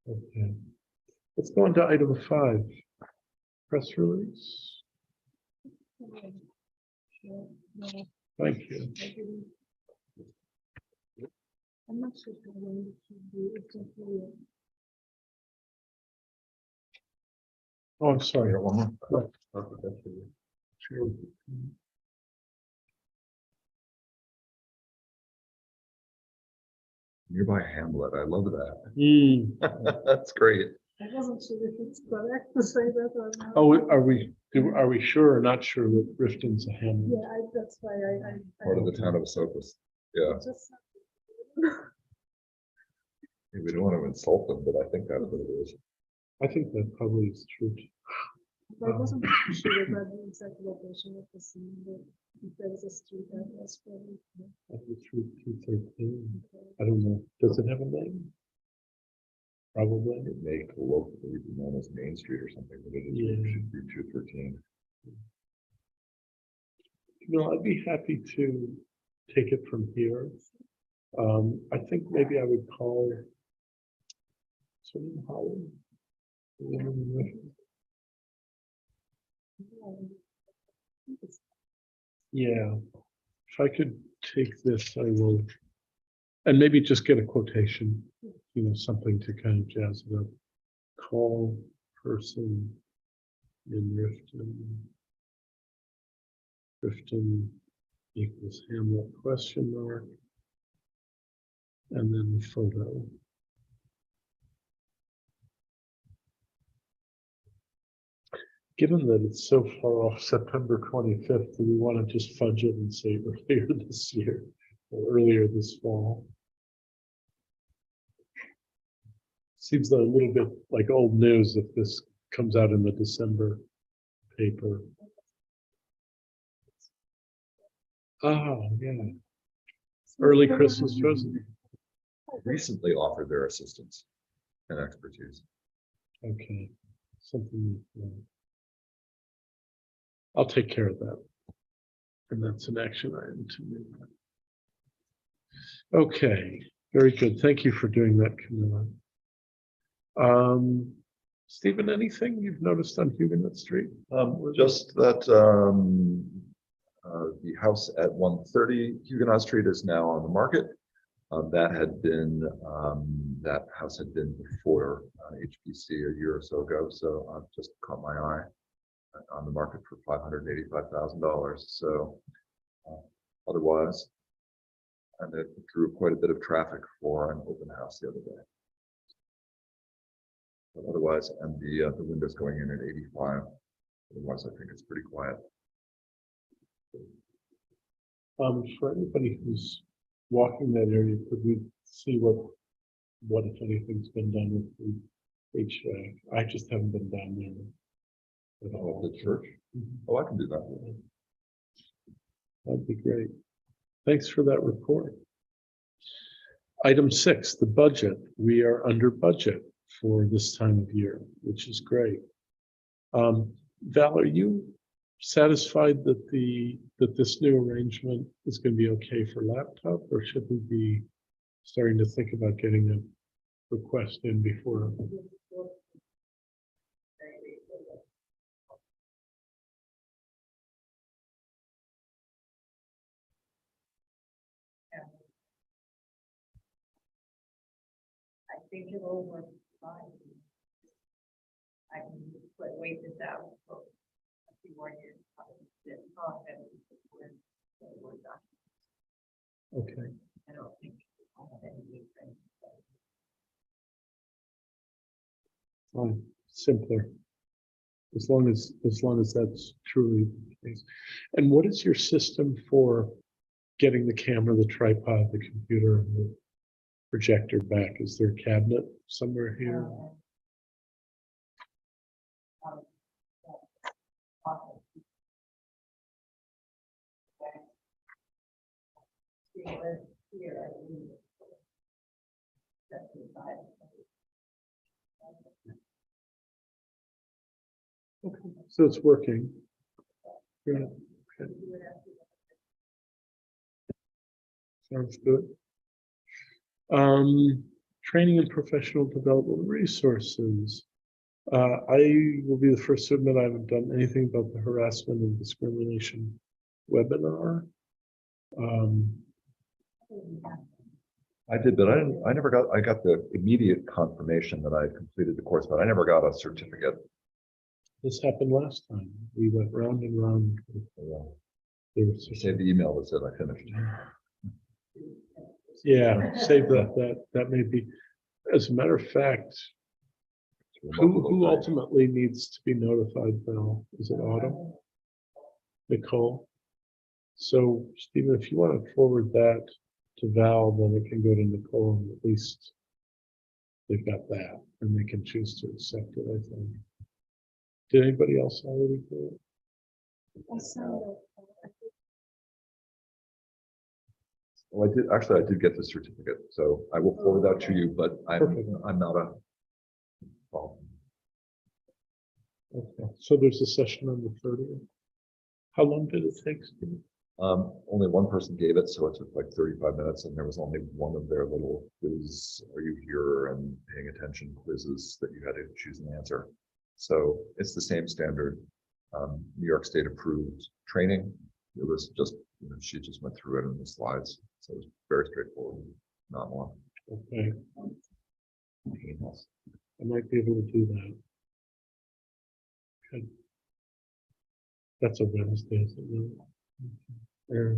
Okay. Let's go on to item 5. Press release. Thank you. I'm not sure how long it should be. It's not clear. Oh, I'm sorry. One more. Sure. Nearby Hamlet, I love that. Mm. That's great. I wasn't sure if it's correct to say that or not. Oh, are we sure or not sure that Rifton's a hamlet? Yeah, that's why I Part of the town of Esopus. Yeah, just. we don't want to insult them, but I think that's what it is. I think that probably is true. I wasn't sure about the exact location of the scene, but if there is a street address for it. That was through 213. I don't know. Does it have a name? Probably. It may colloquially be known as Main Street or something, but it is Yeah. should be 213. No, I'd be happy to take it from here. I think maybe I would call Swing Holland. Yeah, if I could take this, I will, and maybe just get a quotation, something to kind of jazz it up. Call person in Rifton equals Hamlet question mark, and then the photo. Given that it's so far off September 25th, do we want to just fudge it and say earlier this year or earlier this fall? Seems a little bit like old news if this comes out in the December paper. Oh, yeah. Early Christmas present. Recently offered their assistance and expertise. Okay. Something like that. I'll take care of that. And that's an action item to me. Okay, very good. Thank you for doing that, Camilla. Stephen, anything you've noticed on Huguenot Street? Just that The house at 130 Huguenot Street is now on the market. That house had been before HPC a year or so ago, so I've just caught my eye on the market for $585,000. So otherwise, and it drew quite a bit of traffic for an open house the other day. But otherwise, and the windows going in at 85. Otherwise, I think it's pretty quiet. For anybody who's walking that area, could we see what if anything's been done with the HVAC? I just haven't been down there. At all. The church? Oh, I can do that. That'd be great. Thanks for that report. Item 6, the budget. We are under budget for this time of year, which is great. Val, are you satisfied that this new arrangement is going to be okay for laptop, or should we be starting to think about getting a request in before? I think it'll work fine. I can wait this out for a few more years. Okay. I don't think I'll have any new things. Fine, simpler. As long as that's truly the case. And what is your system for getting the camera, the tripod, the computer, and the projector back? Is there a cabinet somewhere here? Okay, so it's working. Good. Okay. Sounds good. Training and professional development resources. I will be the first to admit I haven't done anything about the harassment and discrimination webinar. I did, but I got the immediate confirmation that I had completed the course, but I never got a certificate. This happened last time. We went round and round. I saved the email that said I finished. Yeah, save that may be. As a matter of fact, who ultimately needs to be notified, Val? Is it Autumn? Nicole? So, Stephen, if you want to forward that to Val, then it can go to Nicole, and at least they've got that, and they can choose to accept it, I think. Did anybody else already do it? I signed up. Well, I did get the certificate, so I will forward that to you, but I'm not a problem. Okay, so there's a session on the 30th. How long did it take, Stephen? Only one person gave it, so it took like 35 minutes, and there was only one of their little quiz, are you here and paying attention quizzes that you had to choose an answer. So it's the same standard New York State approved training. It was just, she just went through it in the slides. So it was very straightforward, not long. Okay, Painless. I might be able to do that. Okay. That's a Wednesday, isn't it? Yeah.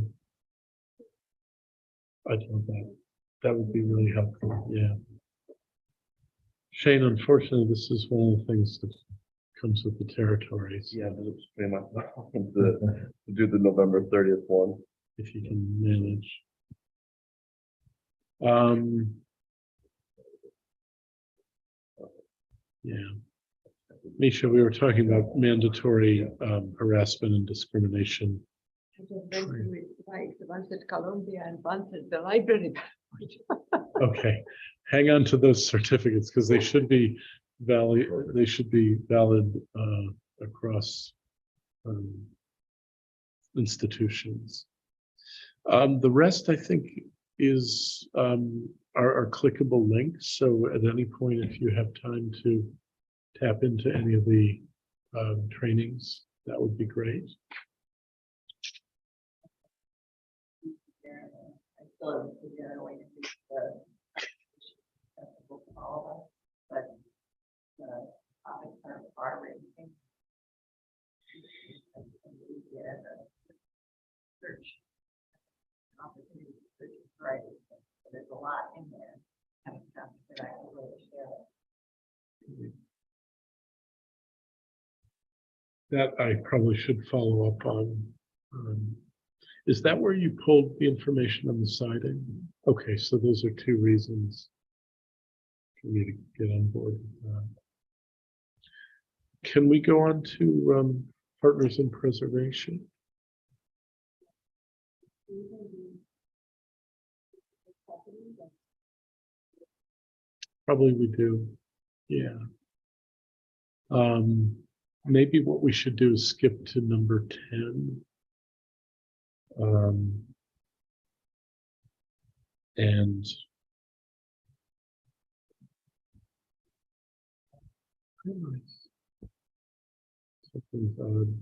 I love that. That would be really helpful, yeah. Shane, unfortunately, this is one of the things that comes with the territories. Yeah, but it's pretty much to do the November 30th one. If you can manage. Yeah. Misha, we were talking about mandatory harassment and discrimination. I just went through it twice, once at Columbia and once at the library. Okay, hang on to those certificates because they should be valid. They should be valid across institutions. The rest, I think, is are clickable links. So at any point, if you have time to tap into any of the trainings, that would be great. So we're generally do the festival for all of us, but the topics are ranging. And we get a search opportunity to search variety. So there's a lot in there. Kind of stuff that I can really share. That I probably should follow up on. Is that where you pulled the information on the siding? Okay, so those are two reasons for me to get on board with that. Can we go on to Partners in Preservation? Probably we do, yeah. Maybe what we should do is skip to number 10. And something's odd.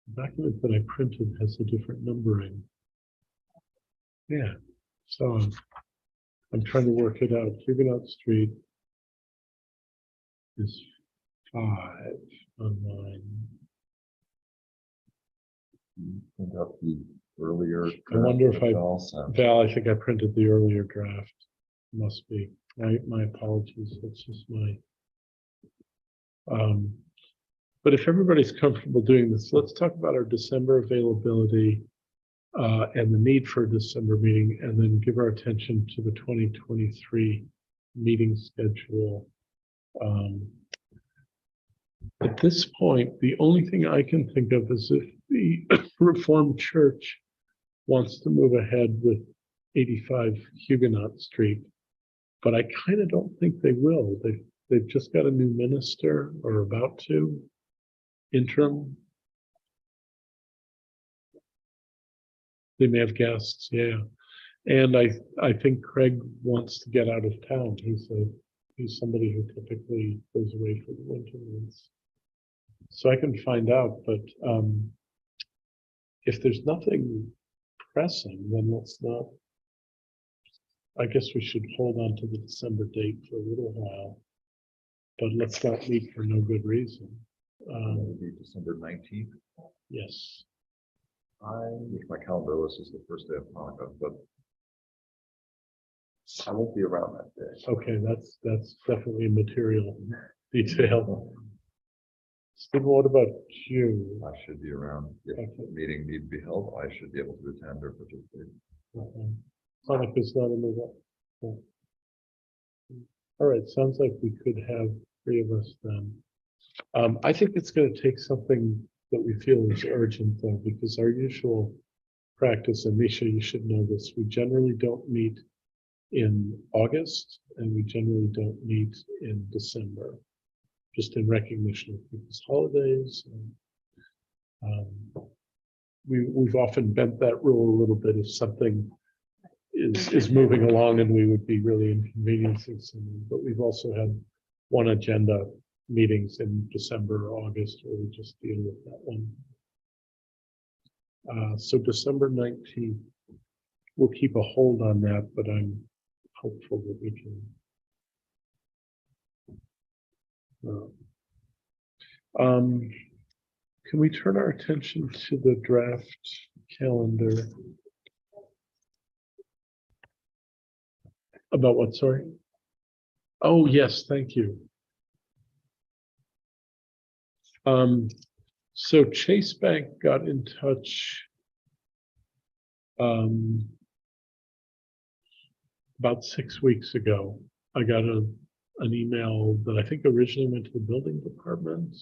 The document that I printed has a different numbering. Yeah, so I'm trying to work it out. Huguenot Street is 5 on mine. Print out the earlier. I wonder if Also. Val, I think I printed the earlier draft. Must be. My apologies. That's just my. But if everybody's comfortable doing this, let's talk about our December availability and the need for a December meeting, and then give our attention to the 2023 meeting schedule. At this point, the only thing I can think of is if the Reformed Church wants to move ahead with 85 Huguenot Street, but I kind of don't think they will. They've just got a new minister, or about to, interim. They may have guests, yeah. And I think Craig wants to get out of town. He's somebody who typically goes away for the winter months. So I can find out, but if there's nothing pressing, then let's not. I guess we should hold on to the December date for a little while, but let's not meet for no good reason. Maybe December 19th. Yes. Which my calendar list is the first day of Hanukkah, but I won't be around that day. Okay, that's definitely a material detail. Stephen, what about you? I should be around. If the meeting need to be held, I should be able to attend or participate. Hanukkah's not in the way. All right, sounds like we could have 3 of us then. I think it's going to take something that we feel is urgent though, because our usual practice, and Misha, you should know this, we generally don't meet in August and we generally don't meet in December, just in recognition of people's holidays. And, we've often bent that rule a little bit if something is moving along and we would be really inconveniencing someone, but we've also had one agenda meetings in December or August where we just deal with that one. So December 19th, we'll keep a hold on that, but I'm hopeful that we can. Can we turn our attention to the draft calendar? About what, sorry? Oh, yes, thank you. So Chase Bank got in touch about 6 weeks ago. I got an email that I think originally went to the building department,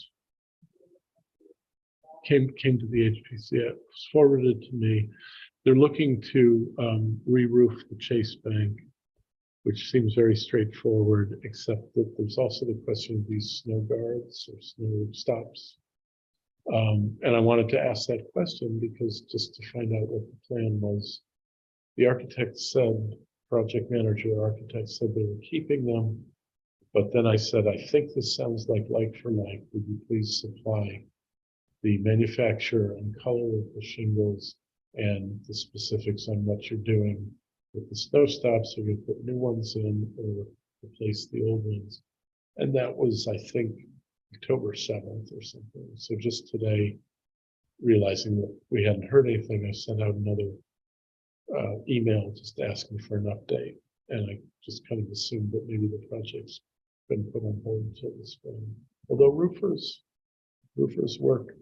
came to the HPC, it was forwarded to me. They're looking to re-roof the Chase Bank, which seems very straightforward, except that there's also the question of these snow guards or snow stops. And I wanted to ask that question because just to find out what the plan was. The architect said, project manager, architect said they were keeping them. But then I said, I think this sounds like for like, would you please supply the manufacturer and color of the shingles and the specifics on what you're doing with the snow stops, so you put new ones in or replace the old ones. And that was, I think, October 7th or something. So just today, realizing that we hadn't heard anything, I sent out another email just asking for an update. And I just kind of assumed that maybe the project's been put on hold until the spring. Although roofers work,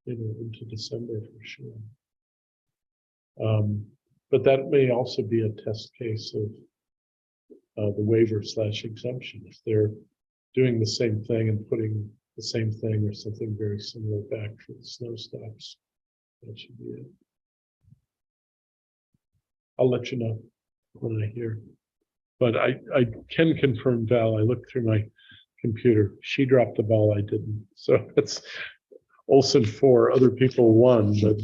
into December for sure. But that may also be a test case of the waiver / exemption. If they're doing the same thing and putting the same thing or something very similar back for the snow stops, that should be it. I'll let you know when I hear. But I can confirm, Val, I looked through my computer. She dropped the ball, I didn't. So it's Olson 4, other people won, but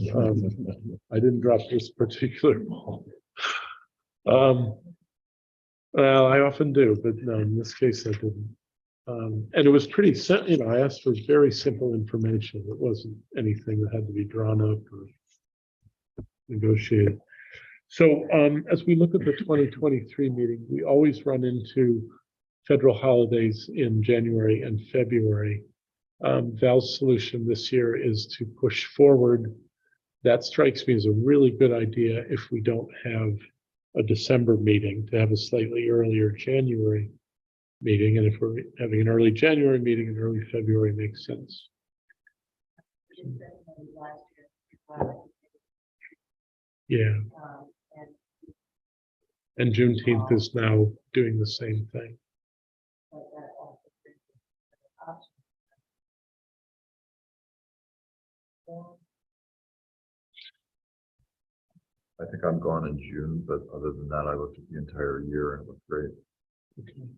I didn't drop this particular ball. Well, I often do, but no, in this case I didn't. And it was pretty simple, I asked for very simple information. It wasn't anything that had to be drawn up or negotiated. So as we look at the 2023 meeting, we always run into federal holidays in January and February. Val's solution this year is to push forward. That strikes me as a really good idea if we don't have a December meeting, to have a slightly earlier January meeting. And if we're having an early January meeting, an early February makes sense. Yeah. And Juneteenth is now doing the same thing. I think I'm gone in June, but other than that, I looked at the entire year and it looked great. Okay.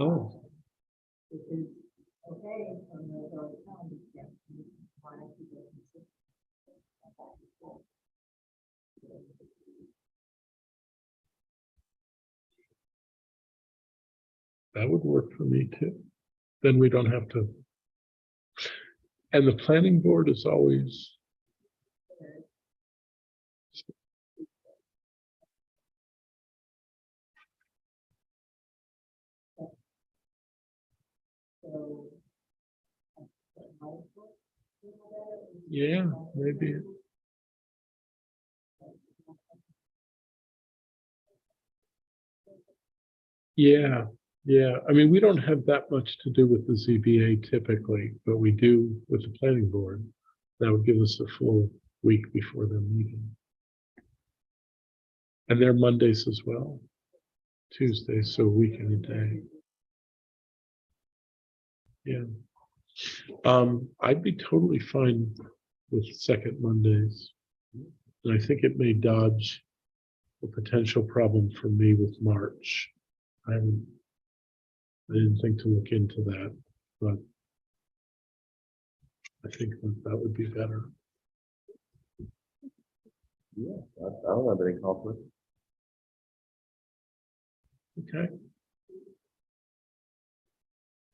Oh, that would work for me too. Then we don't have to. And the planning board is always. Yeah, maybe. Yeah, yeah. I mean, we don't have that much to do with the ZBA typically, but we do with the planning board. That would give us a full week before their meeting. And they're Mondays as well. Tuesdays, so a week and a day. Yeah. I'd be totally fine with second Mondays. And I think it may dodge a potential problem for me with March. I didn't think to look into that, but I think that would be better. Yeah, I don't have any conflict. Okay.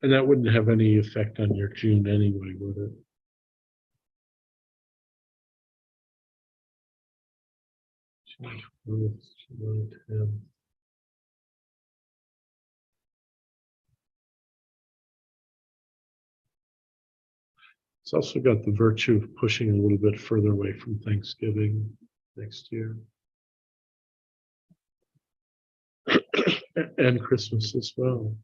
And that wouldn't have any effect on your June anyway, would it? June 12th, July 10th. It's also got the virtue of pushing a little bit further away from Thanksgiving next year. And Christmas as well.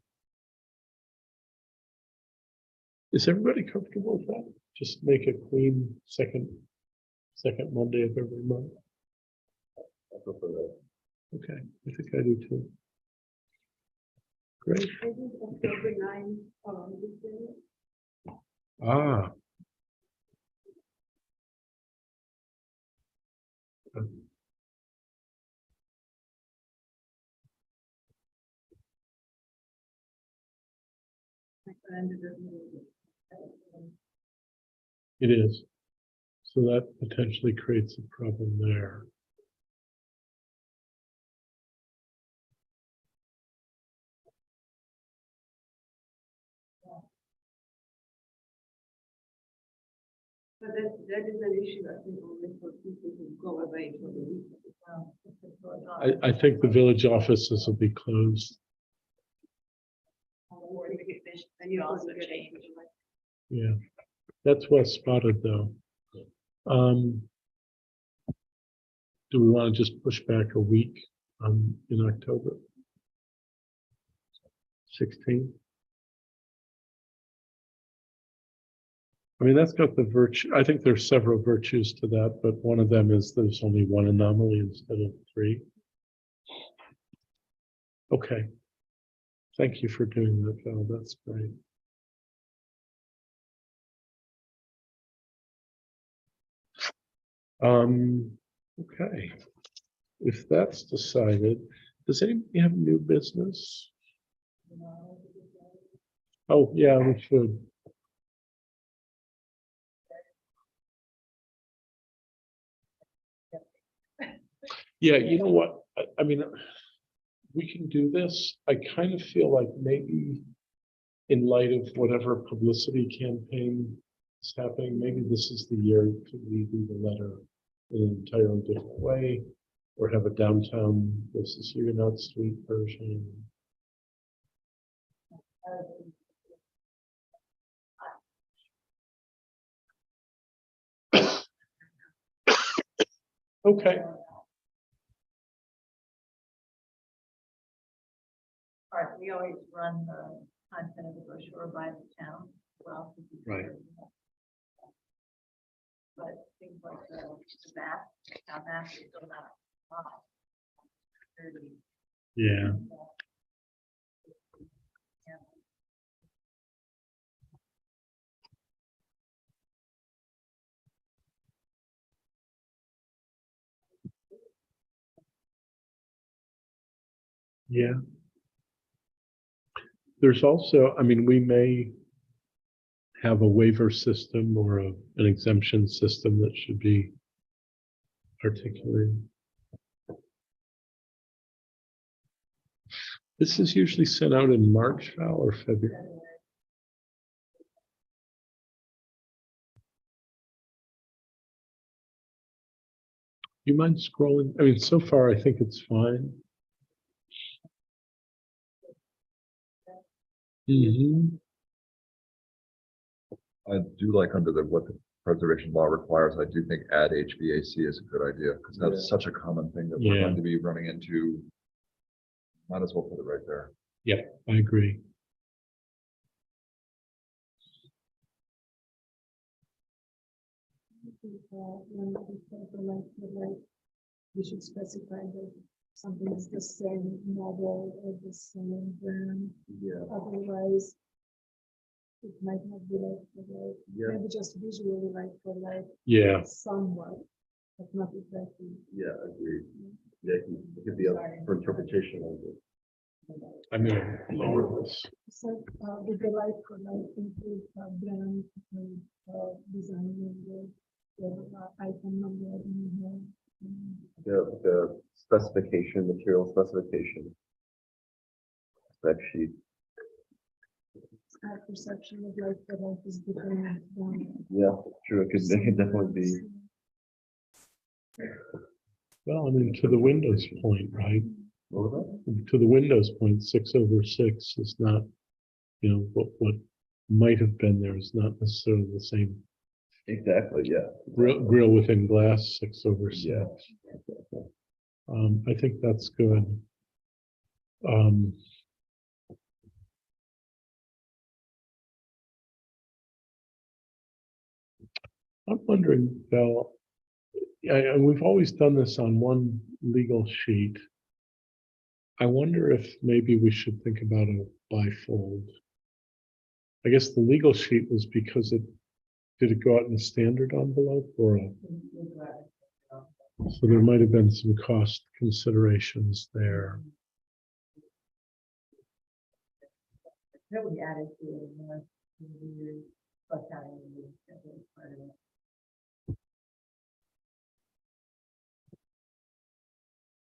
Is everybody comfortable with that? Just make a clean second Monday of every month. I prefer that. Okay, I think I do too. Great. I think October 9, weekend. Ah. It is. So that potentially creates a problem there. But that is an issue, I think, only for people who go away for the weekend. I think the village offices will be closed. And you also change. Yeah, that's well spotted though. Do we want to just push back a week in October? 16? I mean, that's got the virtue, I think there's several virtues to that, but one of them is there's only one anomaly instead of 3. Okay. Thank you for doing that, Val. That's great. Okay. If that's decided, does anybody have new business? Oh, yeah, we should. Yeah, you know what? I mean, we can do this. I kind of feel like maybe in light of whatever publicity campaign is happening, maybe this is the year to redo the letter in an entirely different way, or have a downtown versus Huguenot Street version. Okay. All right, we always run the content of the brochure by the town as well. Right. But things like the map, town map is still not. Yeah. Yeah. There's also, I mean, we may have a waiver system or an exemption system that should be articulated. This is usually sent out in March, Val, or February. You mind scrolling? I mean, so far, I think it's fine. Mm-hmm. I do like under what the preservation law requires, I do think add HVAC is a good idea, because that's such a common thing that we're Yeah. going to be running into. Might as well put it right there. Yeah, I agree. We should specify that something is the same model or the same brand, Yeah. otherwise it might not be like, for like, Yeah. maybe just visually like for like Yeah, somewhat, but not exactly. Yeah, agreed. Yeah, it could be up for interpretation of it. I'm gonna lower this. So, with the like for like include brand and design the item number in here. The specification, material specification. Spec sheet. Our perception of like for like is different than. Yeah, true. It could definitely be. Well, I mean, to the Windows point, right? What was that? To the Windows point, 6/6 is not, you know, what might have been there is not necessarily the same. Exactly, yeah. Grill within glass, 6/6. Yeah. I think that's good. I'm wondering, Val, and we've always done this on one legal sheet. I wonder if maybe we should think about a bifold. I guess the legal sheet was because did it go out in a standard envelope or so there might have been some cost considerations there. That we added to it, plus having part of it.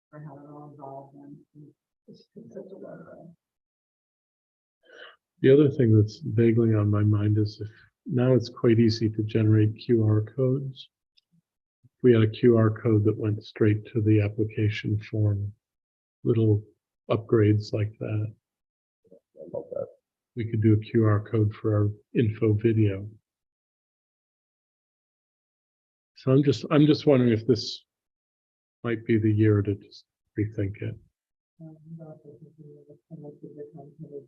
For how it all involved and it's such a lot of. The other thing that's vaguely on my mind is if now it's quite easy to generate QR codes. We had a QR code that went straight to the application form, little upgrades like that. I love that. We could do a QR code for our info video. So I'm just wondering if this might be the year to just rethink it.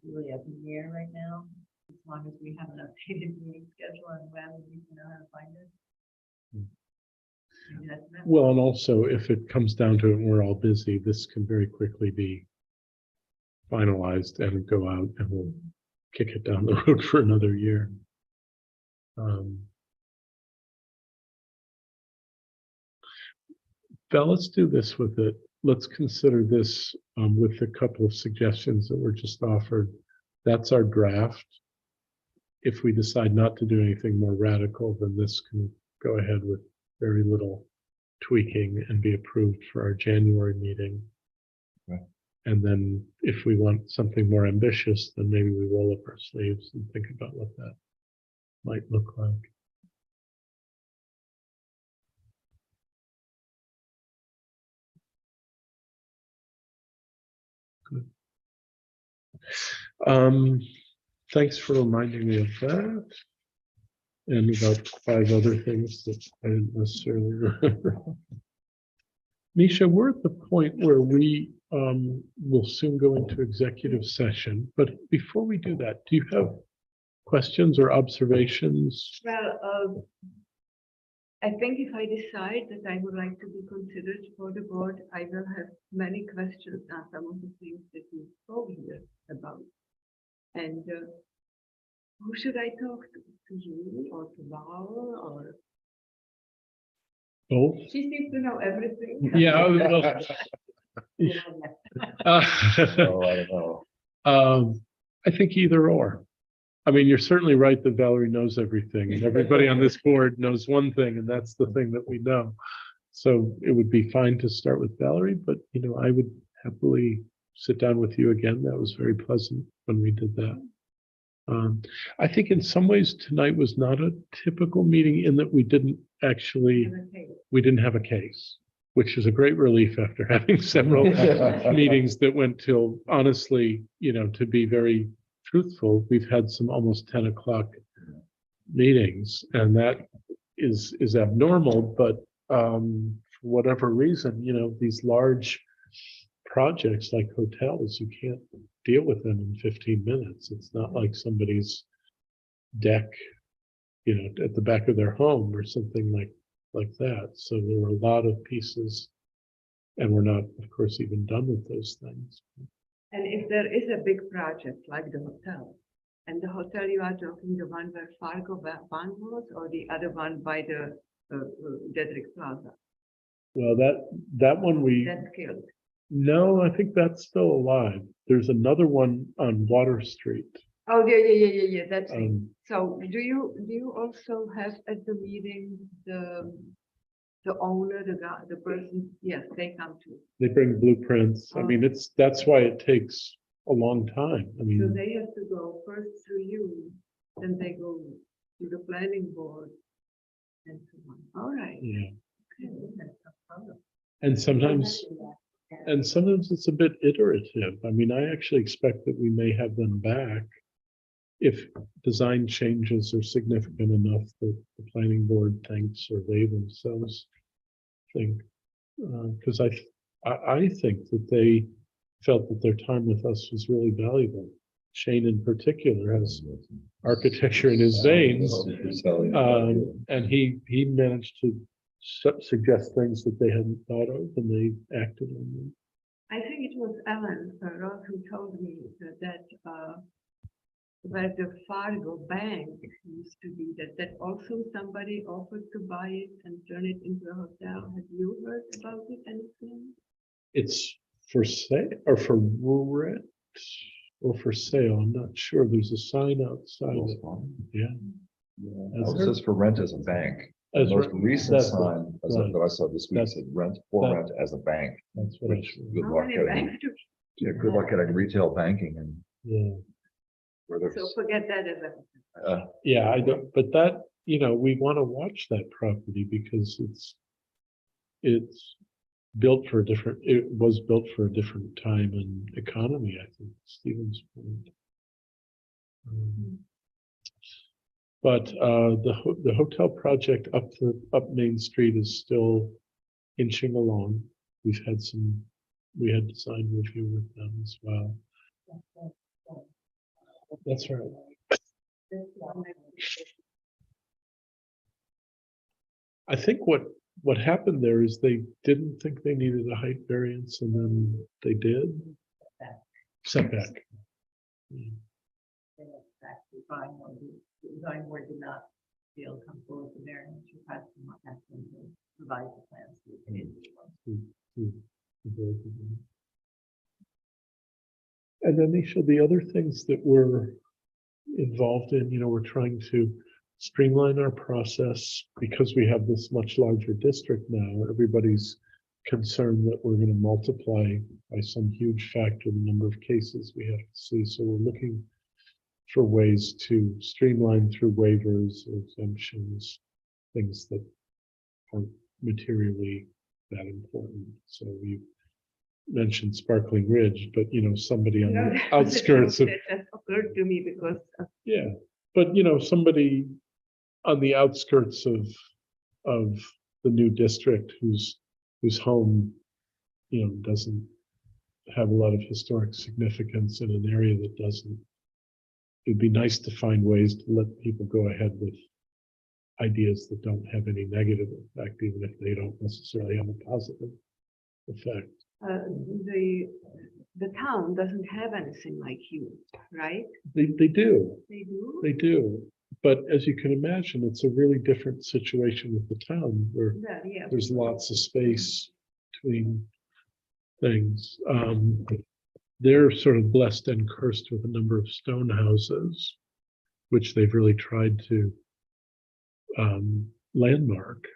Really every year right now, as long as we have an updated meeting schedule and when we can know how to find it. Maybe that's enough. Well, and also if it comes down to it and we're all busy, this can very quickly be finalized and go out and we'll kick it down the road for another year. Val, let's do this with it. Let's consider this with a couple of suggestions that were just offered. That's our draft. If we decide not to do anything more radical, then this can go ahead with very little tweaking and be approved for our January meeting. Right. And then if we want something more ambitious, then maybe we roll up our sleeves and think about what that might look like. Good. Thanks for reminding me of that. And about 5 other things that I didn't necessarily remember. Misha, we're at the point where we will soon go into executive session, but before we do that, do you have questions or observations? Well, I think if I decide that I would like to be considered for the board, I will have many questions on some of the things that you spoke here about. And who should I talk to? To you or to Val or? Both? She seems to know everything. Yeah. Oh, I don't know. I think either or. I mean, you're certainly right that Valerie knows everything, and everybody on this board knows one thing, and that's the thing that we know. So it would be fine to start with Valerie, but I would happily sit down with you again. That was very pleasant when we did that. I think in some ways tonight was not a typical meeting in that we didn't have a case, which is a great relief after having several meetings that went till, honestly, to be very truthful, we've had some almost 10 o'clock meetings, and that is abnormal, but for whatever reason, these large projects like hotels, you can't deal with them in 15 minutes. It's not like somebody's deck, at the back of their home or something like that. So there were a lot of pieces, and we're not, of course, even done with those things. And if there is a big project like the hotel, and the hotel you are talking, the one where Fargo Band was, or the other one by the Dedrick Plaza, Well, that one that's killed. no, I think that's still alive. There's another one on Water Street. Oh, yeah, that's it. Um, So do you also have at the meeting the owner, the guy, the person? Yes, they come too. They bring blueprints. I mean, that's why it takes a long time. I So mean, they have to go first through you, then they go to the planning board and so on. All right. yeah. Okay. And sometimes it's a bit iterative. I mean, I actually expect that we may have them back if design changes are significant enough that the planning board thinks, or they themselves think. Because I think that they felt that their time with us was really valuable. Shane in particular has architecture in his veins, and he managed to suggest things that they hadn't thought of, and they acted on them. I think it was Ellen Roth who told me that where the Fargo Bank used to be, that also somebody offered to buy it and turn it into a hotel. Have you heard about it, anything? It's for sale or for rent or for sale. I'm not sure. There's a sign outside. Yeah. It says for rent as a bank. As The most re- recent that's sign that I saw this week That's- said rent for that- rent as a bank. That's what I Which, should. good How luck many getting, banks do? yeah, good luck getting retail banking and Yeah. where there's. So forget that as a, Yeah, I don't, but that, we want to watch that property because it's built for a different, it was built for a different time and economy, I think, Stevens Point. But the hotel project up Main Street is still inching along. We had design review with them as well. That's right. I think what happened there is they didn't think they needed a height variance and then they did. Setback. The design board did not feel comfortable with the variance, you had to ask them to revise the plans. And then Nisha, the other things that we're involved in, we're trying to streamline our process because we have this much larger district now. Everybody's concerned that we're going to multiply by some huge factor the number of cases we have to see. So we're looking for ways to streamline through waivers, exemptions, things that aren't materially that important. So we mentioned Sparkling Ridge, but somebody on the outskirts of, that occurred to me because yeah, but somebody on the outskirts of the new district whose home doesn't have a lot of historic significance in an area that doesn't. It'd be nice to find ways to let people go ahead with ideas that don't have any negative effect, even if they don't necessarily have a positive effect. the town doesn't have anything like you, right? They do. They do? They do. But as you can imagine, it's a really different situation with the town where Yeah. there's lots of space between things. They're sort of blessed and cursed with a number of stone houses, which they've really tried to landmark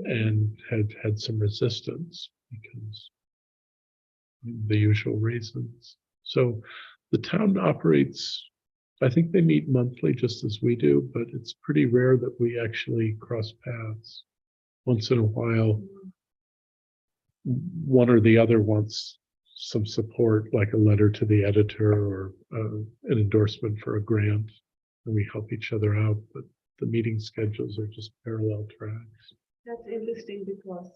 and had some resistance because the usual reasons. So the town operates, I think they meet monthly just as we do, but it's pretty rare that we actually cross paths. Once in a while, one or the other wants some support, like a letter to the editor or an endorsement for a grant, and we help each other out, but the meeting schedules are just parallel tracks. That's interesting because,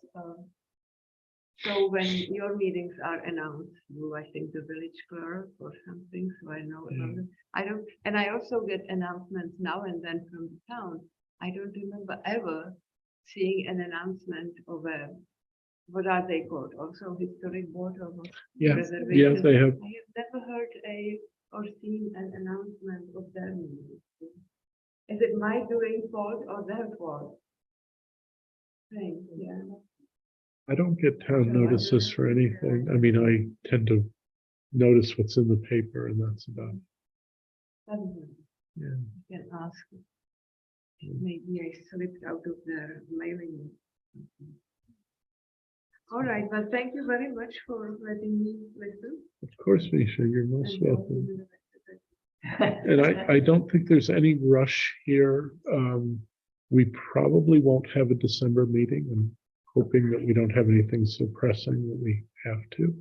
so when your meetings are announced, you, I think the village clerk or something, so I know about it. And I also get announcements now and then from the town. I don't remember ever seeing an announcement of what are they called? Also historic board of preservation. they have. I have never heard or seen an announcement of their meeting. Is it my doing fault or their fault? Yeah. I don't get town notices for anything. I mean, I tend to notice what's in the paper, and that's about it. Yeah. You can ask. Maybe I slipped out of their mailing. All right, well, thank you very much for letting me listen. Of course, Misha, you're most and welcome. And I don't think there's any rush here. We probably won't have a December meeting. I'm hoping that we don't have anything so pressing that we have to,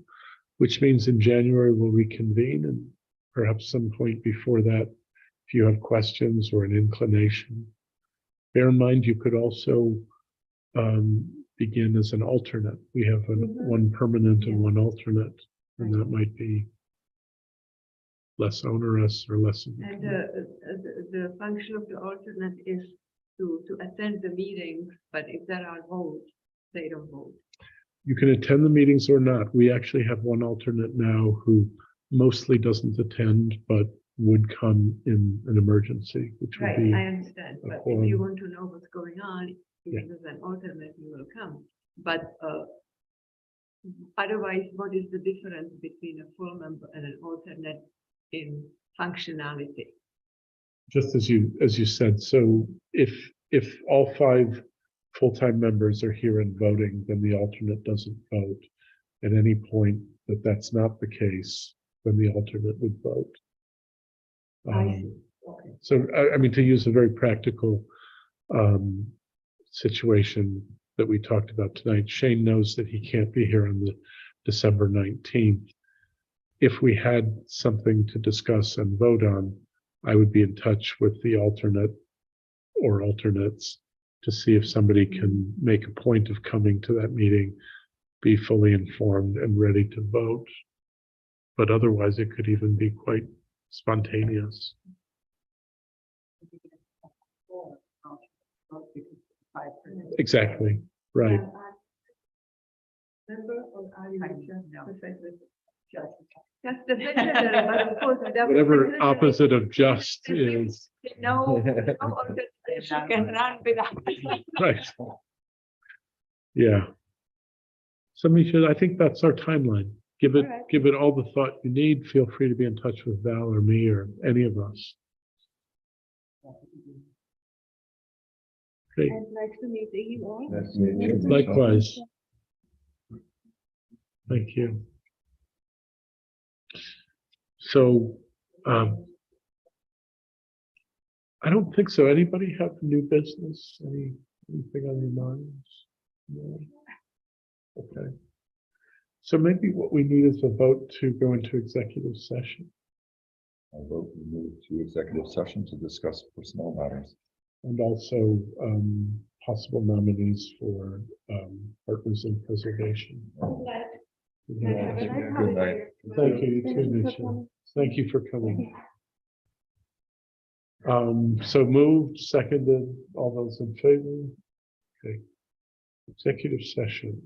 which means in January we'll reconvene, and perhaps some point before that, if you have questions or an inclination. Bear in mind, you could also begin as an alternate. We have one permanent and one alternate, and that might be less onerous or less. And the function of the alternate is to attend the meetings, but if there are votes, they don't vote. You can attend the meetings or not. We actually have one alternate now who mostly doesn't attend, but would come in an emergency, which would Right, be. I understand, but if you want to know what's going on, if there's an alternate, you will come. But otherwise, what is the difference between a full member and an alternate in functionality? Just as you said, so if all 5 full-time members are here and voting, then the alternate doesn't vote. At any point that that's not the case, then the alternate would vote. see. Okay. So, I mean, to use a very practical situation that we talked about tonight, Shane knows that he can't be here on the December 19th. If we had something to discuss and vote on, I would be in touch with the alternate or alternates to see if somebody can make a point of coming to that meeting, be fully informed and ready to vote. But otherwise, it could even be quite spontaneous. Exactly, right. Member or are you just No. the secretary? Just. Just the secretary, but of course. that was Whatever secretary. opposite of just is, No, no organization can run without. right. Yeah. So Misha, I think that's our timeline. Give it, All right. give it all the thought you need. Feel free to be in touch with Val or me or any of us. Great. And nice to meet you all. Nice to meet you. Likewise. Thank you. So, I don't think so. Anybody have new business? Anything on your minds? No? Okay. So maybe what we need is a vote to go into executive session I vote we move to executive session to discuss personnel matters. and also possible nominees for partners in preservation. Good night. Thank you, you Thank too, you for Nisha. coming. Thank you for coming. So moved, seconded, all those in favor? Okay. Executive session.